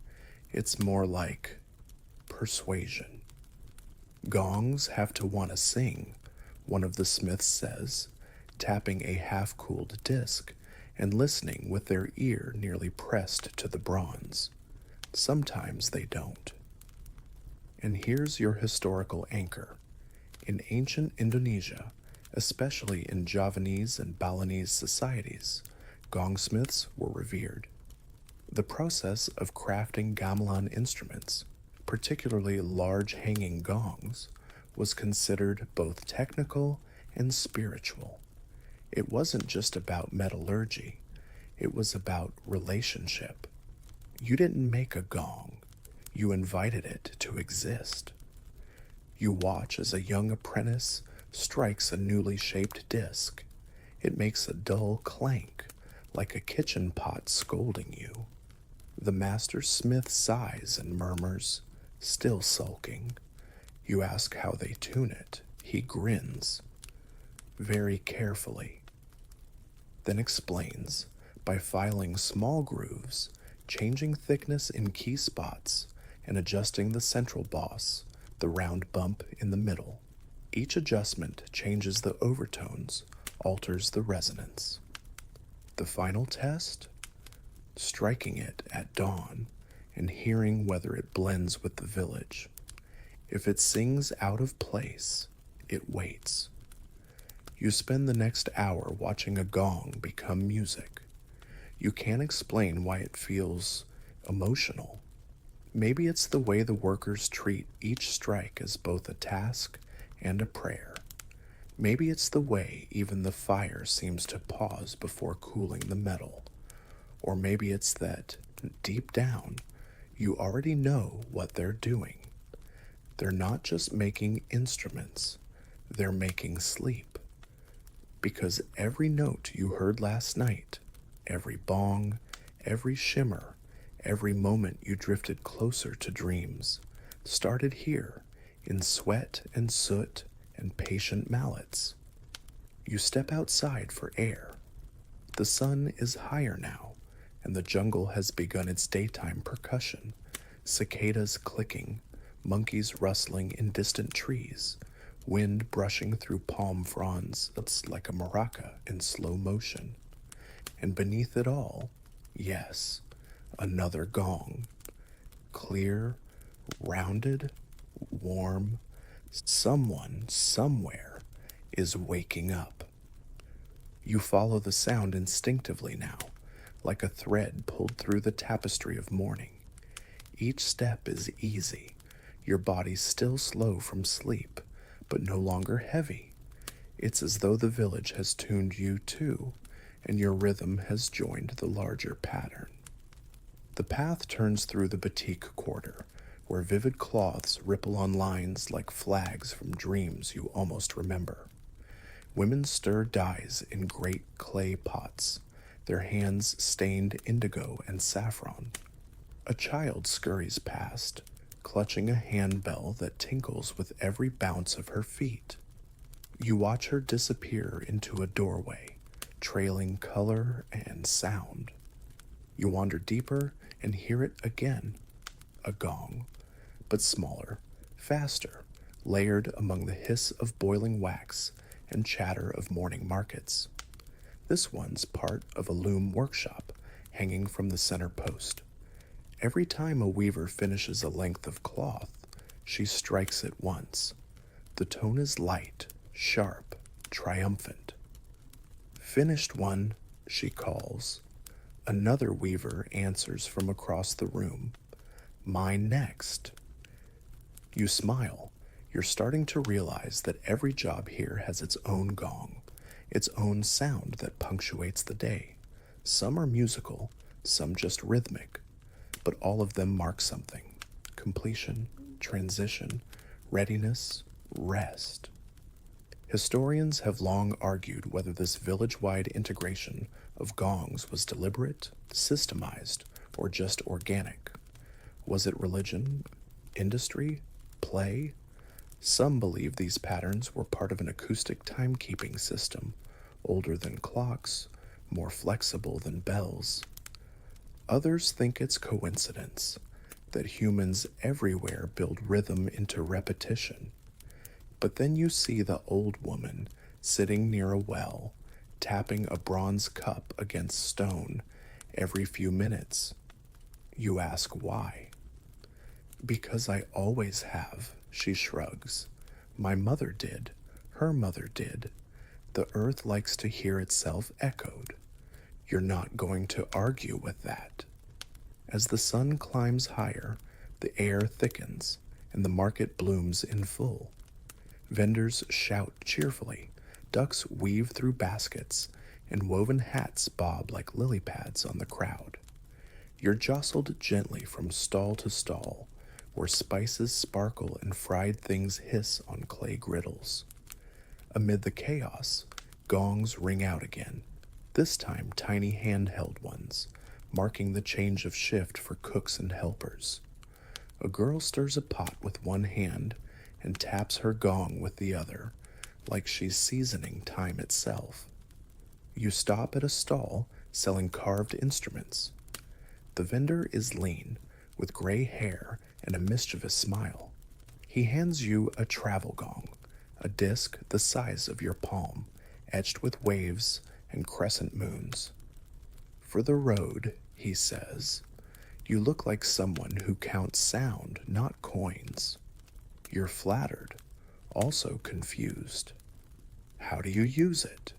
It's more like persuasion. Gongs have to want to sing, one of the smiths says, tapping a half-cooled disc and listening with their ear nearly pressed to the bronze. Sometimes they don't. And here's your historical anchor. In ancient Indonesia, especially in Javanese and Balinese societies, gongsmiths were revered. The process of crafting gamelan instruments, particularly large hanging gongs, was considered both technical and spiritual. It wasn't just about metallurgy, it was about relationship. You didn't make a gong, you invited it to exist. You watch as a young apprentice strikes a newly shaped disc. It makes a dull clank, like a kitchen pot scolding you. The master smith sighs and murmurs, still sulking. You ask how they tune it. He grins, very carefully, then explains by filing small grooves, changing thickness in key spots, and adjusting the central boss, the round bump in the middle. Each adjustment changes the overtones, alters the resonance. The final test? Striking it at dawn and hearing whether it blends with the village. If it sings out of place, it waits. You spend the next hour watching a gong become music. You can't explain why it feels emotional. Maybe it's the way the workers treat each strike as both a task and a prayer. Maybe it's the way even the fire seems to pause before cooling the metal. Or maybe it's that, deep down, you already know what they're doing. They're not just making instruments, they're making sleep. Because every note you heard last night, every bong, every shimmer, Every moment you drifted closer to dreams started here, in sweat and soot and patient mallets. You step outside for air. The sun is higher now, and the jungle has begun its daytime percussion, cicadas clicking, monkeys rustling in distant trees, wind brushing through palm fronds that's like a maraca in slow motion. And beneath it all, yes, another gong. Clear, rounded, warm. Someone, somewhere, is waking up. You follow the sound instinctively now, like a thread pulled through the tapestry of morning. Each step is easy, your body still slow from sleep, but no longer heavy. It's as though the village has tuned you too, and your rhythm has joined the larger pattern. The path turns through the batik quarter, where vivid cloths ripple on lines like flags from dreams you almost remember. Women stir dyes in great clay pots, their hands stained indigo and saffron. A child scurries past, clutching a handbell that tinkles with every bounce of her feet. You watch her disappear into a doorway, trailing color and sound. You wander deeper and hear it again. A gong, but smaller, faster, layered among the hiss of boiling wax and chatter of morning markets. This one's part of a loom workshop hanging from the center post. Every time a weaver finishes a length of cloth, she strikes it once. The tone is light, sharp, triumphant. "Finished one," she calls. Another weaver answers from across the room. "Mine next." You smile. You're starting to realize that every job here has its own gong, its own sound that punctuates the day. Some are musical, some just rhythmic, but all of them mark something: completion, transition, readiness, rest. Historians have long argued whether this village-wide integration of gongs was deliberate, systemized, or just organic. Was it religion, industry, play? Some believe these patterns were part of an acoustic timekeeping system, older than clocks, more flexible than bells. Others think it's coincidence, that humans everywhere build rhythm into repetition. But then you see the old woman sitting near a well, tapping a bronze cup against stone every few minutes. You ask why. "Because I always have," she shrugs. "My mother did. Her mother did. The earth likes to hear itself echoed. You're not going to argue with that." As the sun climbs higher, the air thickens, and the market blooms in full. Vendors shout cheerfully, ducks weave through baskets, and woven hats bob like lily pads on the crowd. You're jostled gently from stall to stall, where spices sparkle and fried things hiss on clay griddles. Amid the chaos, gongs ring out again, this time tiny handheld ones, marking the change of shift for cooks and helpers. A girl stirs a pot with one hand and taps her gong with the other, like she's seasoning time itself. You stop at a stall selling carved instruments. The vendor is lean, with gray hair and a mischievous smile. He hands you a travel gong, a disc the size of your palm, etched with waves and crescent moons. "For the road," he says. You look like someone who counts sound, not coins. You're flattered, also confused. How do you use it?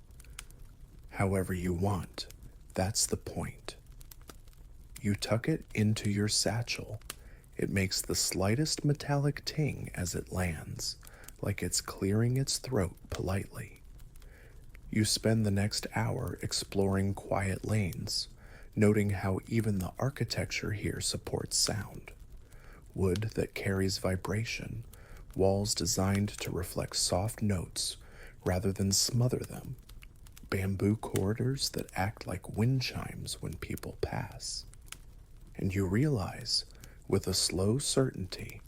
However you want. That's the point. You tuck it into your satchel. It makes the slightest metallic ting as it lands, like it's clearing its throat politely. You spend the next hour exploring quiet lanes, noting how even the architecture here supports sound. Wood that carries vibration, walls designed to reflect soft notes rather than smother them, bamboo corridors that act like wind chimes when people pass. and you realize, with a slow certainty,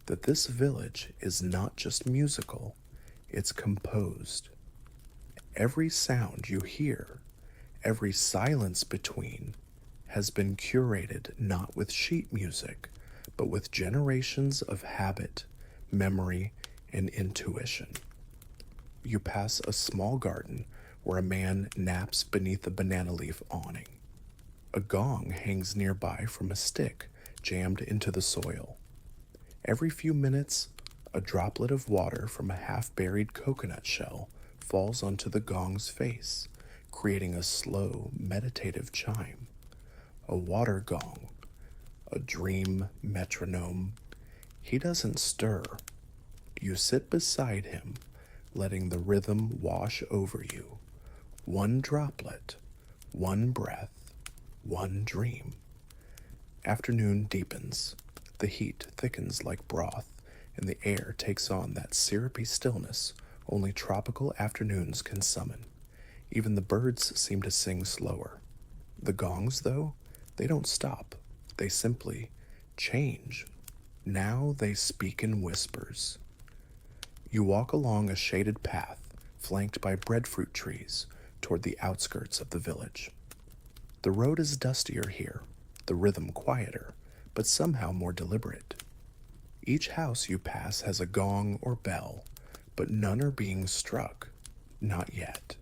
that this village is not just musical, it's composed. Every sound you hear, every silence between, has been curated not with sheet music, but with generations of habit, memory, and intuition. You pass a small garden where a man naps beneath a banana leaf awning. A gong hangs nearby from a stick jammed into the soil. Every few minutes, a droplet of water from a half-buried coconut shell falls onto the gong's face, creating a slow, meditative chime. A water gong, a dream metronome. He doesn't stir. You sit beside him, letting the rhythm wash over you. One droplet, one breath, one dream. Afternoon deepens. The heat thickens like broth, and the air takes on that syrupy stillness only tropical afternoons can summon. Even the birds seem to sing slower. The gongs, though, they don't stop. They simply change. Now they speak in whispers. You walk along a shaded path, flanked by breadfruit trees, toward the outskirts of the village. The road is dustier here, the rhythm quieter, but somehow more deliberate. Each house you pass has a gong or bell, but none are being struck, not yet.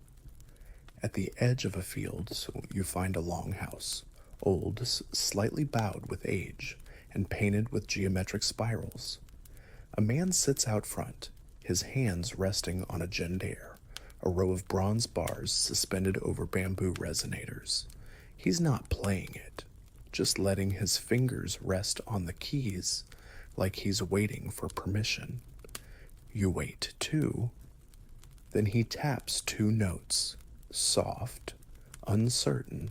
At the edge of a field, you find a longhouse, old, slightly bowed with age, and painted with geometric spirals. A man sits out front, his hands resting on a gendaire, a row of bronze bars suspended over bamboo resonators. He's not playing it, just letting his fingers rest on the keys like he's waiting for permission. You wait, too. Then he taps two notes, soft, uncertain,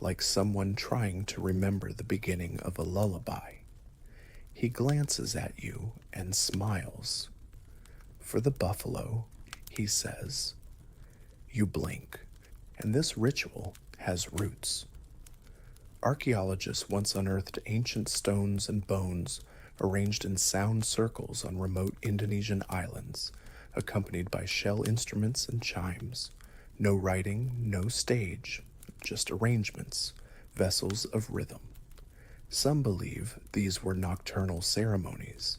like someone trying to remember the beginning of a lullaby. He glances at you and smiles. For the buffalo, he says. You blink, and this ritual has roots. Archaeologists once unearthed ancient stones and bones arranged in sound circles on remote Indonesian islands, accompanied by shell instruments and chimes. No writing, no stage, just arrangements, vessels of rhythm. Some believe these were nocturnal ceremonies,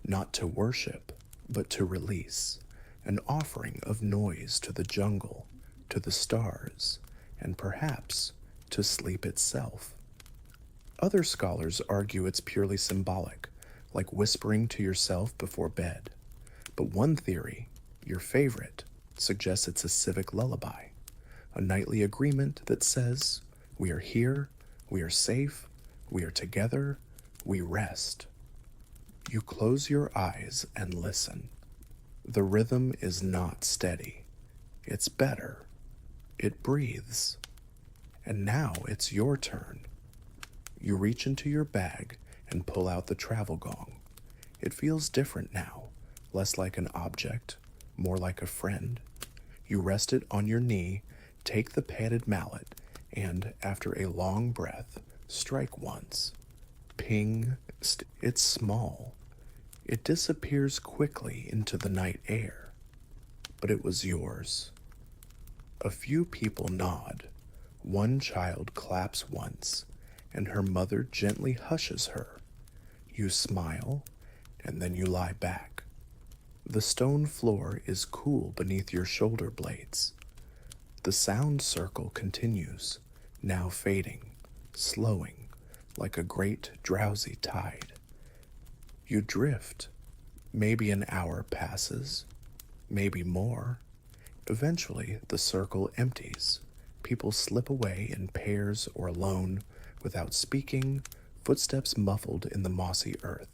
not to worship, but to release, an offering of noise to the jungle, to the stars, and perhaps to sleep itself. Other scholars argue it's purely symbolic, like whispering to yourself before bed. But one theory, your favorite, suggests it's a civic lullaby, a nightly agreement that says, we are here, we are safe, we are together, we rest. You close your eyes and listen. The rhythm is not steady. It's better. It breathes. And now it's your turn. You reach into your bag and pull out the travel gong. It feels different now, less like an object, more like a friend. You rest it on your knee, take the padded mallet, and, after a long breath, strike once. Ping. It's small. It disappears quickly into the night air. But it was yours. A few people nod. One child claps once, and her mother gently hushes her. You smile, and then you lie back. The stone floor is cool beneath your shoulder blades. The sound circle continues, now fading, slowing, like a great drowsy tide. You drift. Maybe an hour passes, maybe more. Eventually, the circle empties. People slip away in pairs or alone, without speaking, footsteps muffled in the mossy earth.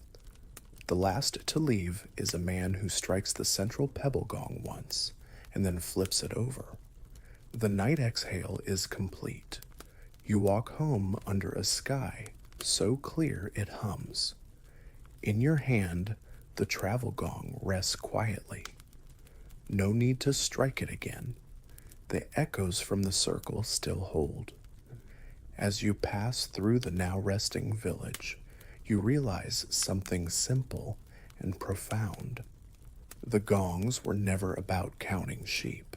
The last to leave is a man who strikes the central pebble gong once, and then flips it over. The night exhale is complete. You walk home under a sky so clear it hums. In your hand, the travel gong rests quietly. No need to strike it again. The echoes from the circle still hold. As you pass through the now resting village, you realize something simple and profound. The gongs were never about counting sheep.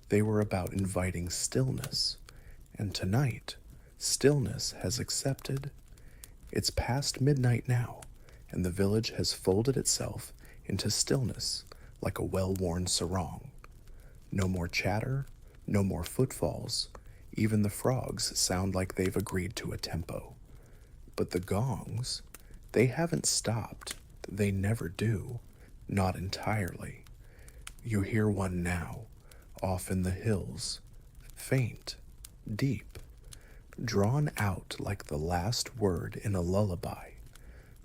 They were about inviting stillness, and tonight, stillness has accepted. It's past midnight now, and the village has folded itself into stillness like a well-worn sarong. No more chatter, no more footfalls. Even the frogs sound like they've agreed to a tempo. But the gongs, they haven't stopped. They never do. Not entirely. You hear one now, off in the hills, faint, deep, drawn out like the last word in a lullaby,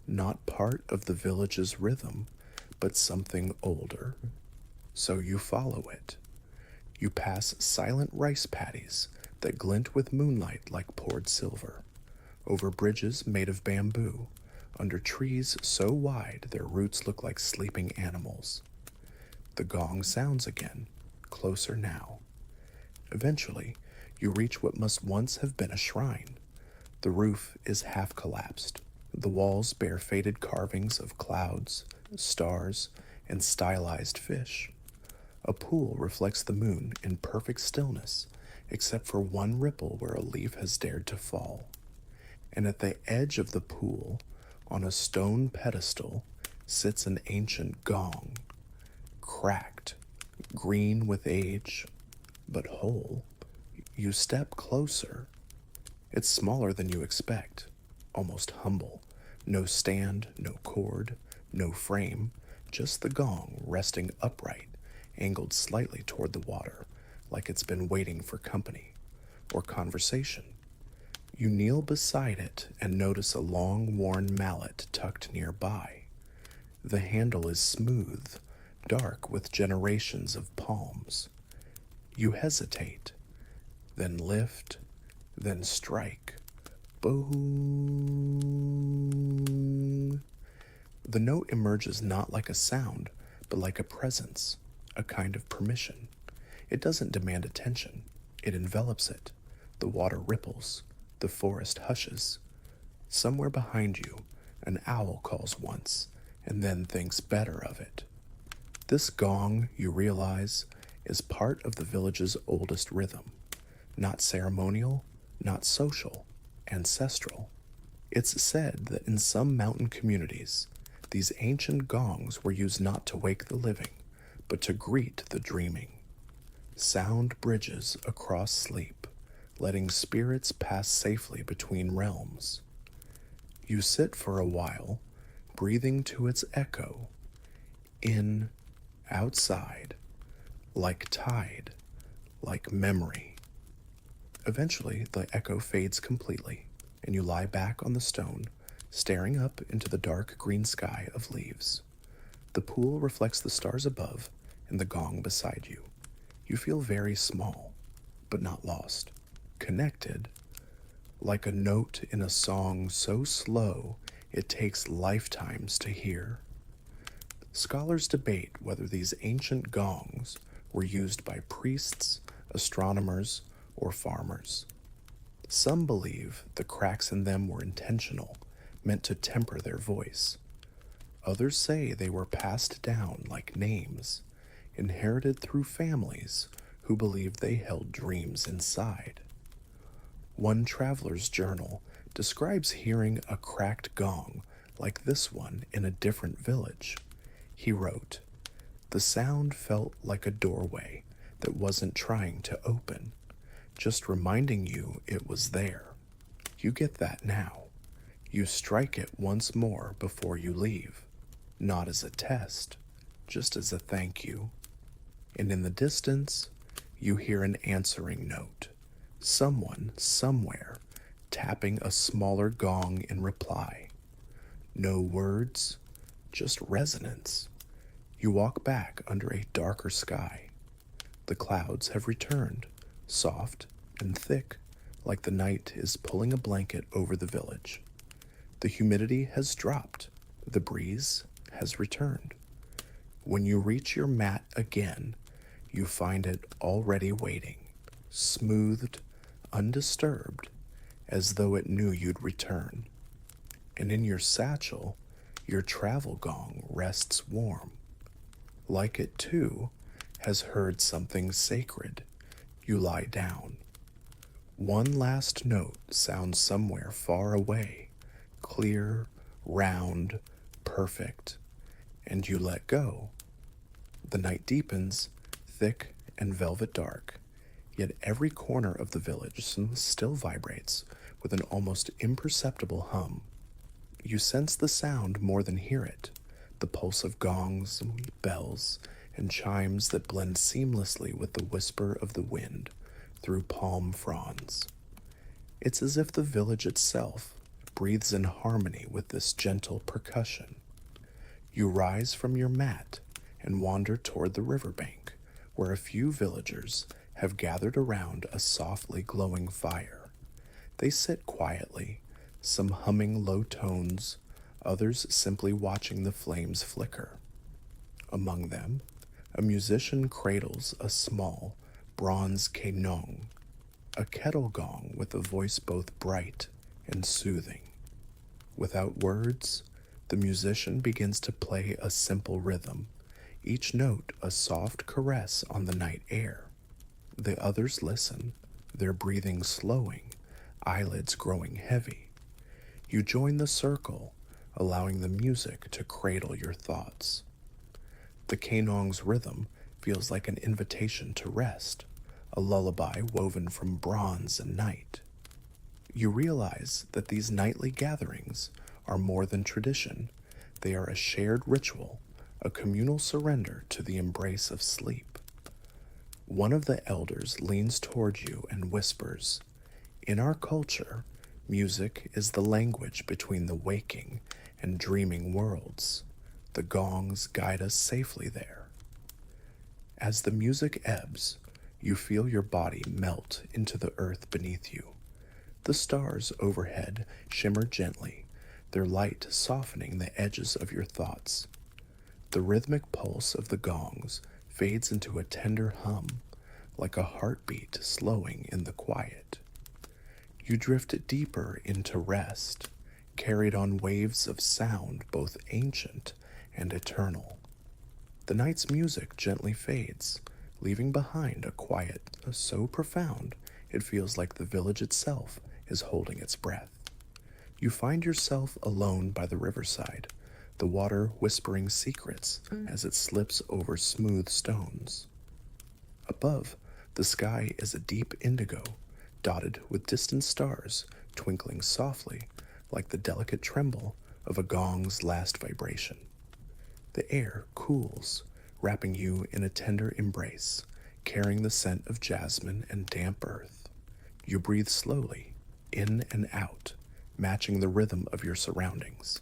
not part of the village's rhythm, but something older. So you follow it. You pass silent rice paddies that glint with moonlight like poured silver, over bridges made of bamboo, under trees so wide their roots look like sleeping animals. The gong sounds again, closer now. Eventually, you reach what must once have been a shrine. The roof is half collapsed. The walls bear faded carvings of clouds, stars, and stylized fish. A pool reflects the moon in perfect stillness, except for one ripple where a leaf has dared to fall. And at the edge of the pool, on a stone pedestal, sits an ancient gong, cracked, green with age, but whole. You step closer. It's smaller than you expect, almost humble. No stand, no cord, no frame, just the gong resting upright, angled slightly toward the water, like it's been waiting for company or conversation. You kneel beside it and notice a long, worn mallet tucked nearby. The handle is smooth, dark with generations of palms. You hesitate, then lift, then strike. Boom. The note emerges not like a sound, but like a presence, a kind of permission. It doesn't demand attention. It envelops it. The water ripples. The forest hushes. Somewhere behind you, an owl calls once, and then thinks better of it. This gong, you realize, is part of the village's oldest rhythm. Not ceremonial, not social, ancestral. It's said that in some mountain communities, these ancient gongs were used not to wake the living, but to greet the dreaming. Sound bridges across sleep, letting spirits pass safely between realms. You sit for a while, breathing to its echo, in, outside, like tide, like memory. Eventually, the echo fades completely, and you lie back on the stone, staring up into the dark green sky of leaves. The pool reflects the stars above and the gong beside you. You feel very small, but not lost. Connected, like a note in a song so slow it takes lifetimes to hear. Scholars debate whether these ancient gongs were used by priests, astronomers, or farmers. Some believe the cracks in them were intentional, meant to temper their voice. Others say they were passed down like names, inherited through families who believed they held dreams inside. One traveler's journal describes hearing a cracked gong like this one in a different village. He wrote, "The sound felt like a doorway that wasn't trying to open, just reminding you it was there. You get that now. You strike it once more before you leave, not as a test, just as a thank you." And in the distance, you hear an answering note. Someone, somewhere, tapping a smaller gong in reply. No words, just resonance. You walk back under a darker sky. The clouds have returned, soft and thick, like the night is pulling a blanket over the village. The humidity has dropped. The breeze has returned. When you reach your mat again, you find it already waiting, smoothed, undisturbed, as though it knew you'd return. And in your satchel, your travel gong rests warm, like it too has heard something sacred. You lie down. One last note sounds somewhere far away, clear, round, perfect, and you let go. The night deepens, thick and velvet dark, yet every corner of the village still vibrates with an almost imperceptible hum. You sense the sound more than hear it, the pulse of gongs, bells, and chimes that blend seamlessly with the whisper of the wind through palm fronds. It's as if the village itself breathes in harmony with this gentle percussion. You rise from your mat and wander toward the riverbank, where a few villagers have gathered around a softly glowing fire. They sit quietly, some humming low tones, others simply watching the flames flicker. Among them, a musician cradles a small, bronze kenong, a kettle gong with a voice both bright and soothing. Without words, the musician begins to play a simple rhythm, each note a soft caress on the night air. The others listen, their breathing slowing, eyelids growing heavy. You join the circle, allowing the music to cradle your thoughts. The kenong's rhythm feels like an invitation to rest, a lullaby woven from bronze and night. You realize that these nightly gatherings are more than tradition. They are a shared ritual, a communal surrender to the embrace of sleep. One of the elders leans toward you and whispers, "In our culture, music is the language between the waking and dreaming worlds. The gongs guide us safely there." As the music ebbs, you feel your body melt into the earth beneath you. The stars overhead shimmer gently, their light softening the edges of your thoughts. The rhythmic pulse of the gongs fades into a tender hum, like a heartbeat slowing in the quiet. You drift deeper into rest, carried on waves of sound both ancient and eternal. The night's music gently fades, leaving behind a quiet so profound it feels like the village itself is holding its breath. You find yourself alone by the riverside, the water whispering secrets as it slips over smooth stones. Above, the sky is a deep indigo, dotted with distant stars twinkling softly like the delicate tremble of a gong's last vibration. The air cools, wrapping you in a tender embrace, carrying the scent of jasmine and damp earth. You breathe slowly, in and out, matching the rhythm of your surroundings.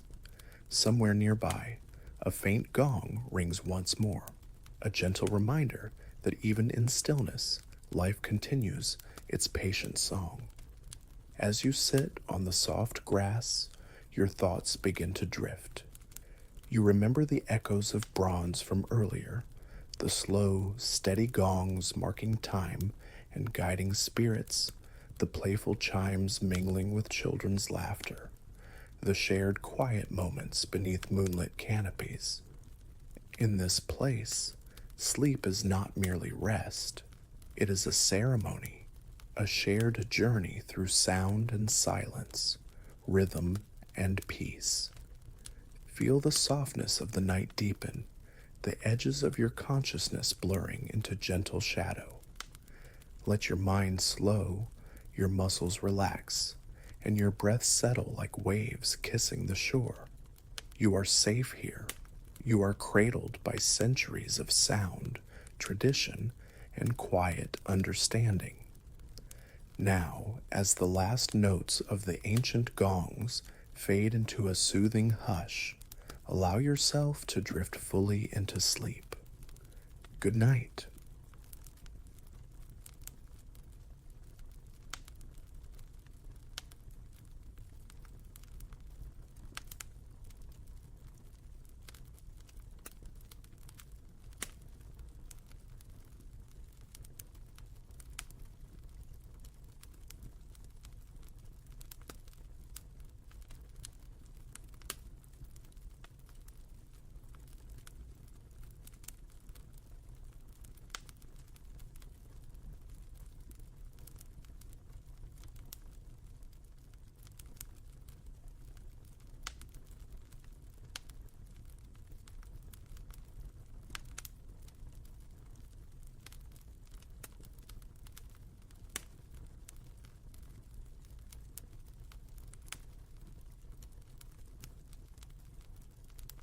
Somewhere nearby, a faint gong rings once more, a gentle reminder that even in stillness, life continues its patient song. As you sit on the soft grass, your thoughts begin to drift. You remember the echoes of bronze from earlier, the slow, steady gongs marking time and guiding spirits, the playful chimes mingling with children's laughter, the shared quiet moments beneath moonlit canopies. In this place, sleep is not merely rest, it is a ceremony, a shared journey through sound and silence, rhythm and peace. Feel the softness of the night deepen, the edges of your consciousness blurring into gentle shadow. Let your mind slow, your muscles relax, and your breath settle like waves kissing the shore. You are safe here. You are cradled by centuries of sound, tradition, and quiet understanding. Now, as the last notes of the ancient gongs fade into a soothing hush, allow yourself to drift fully into sleep. Good night.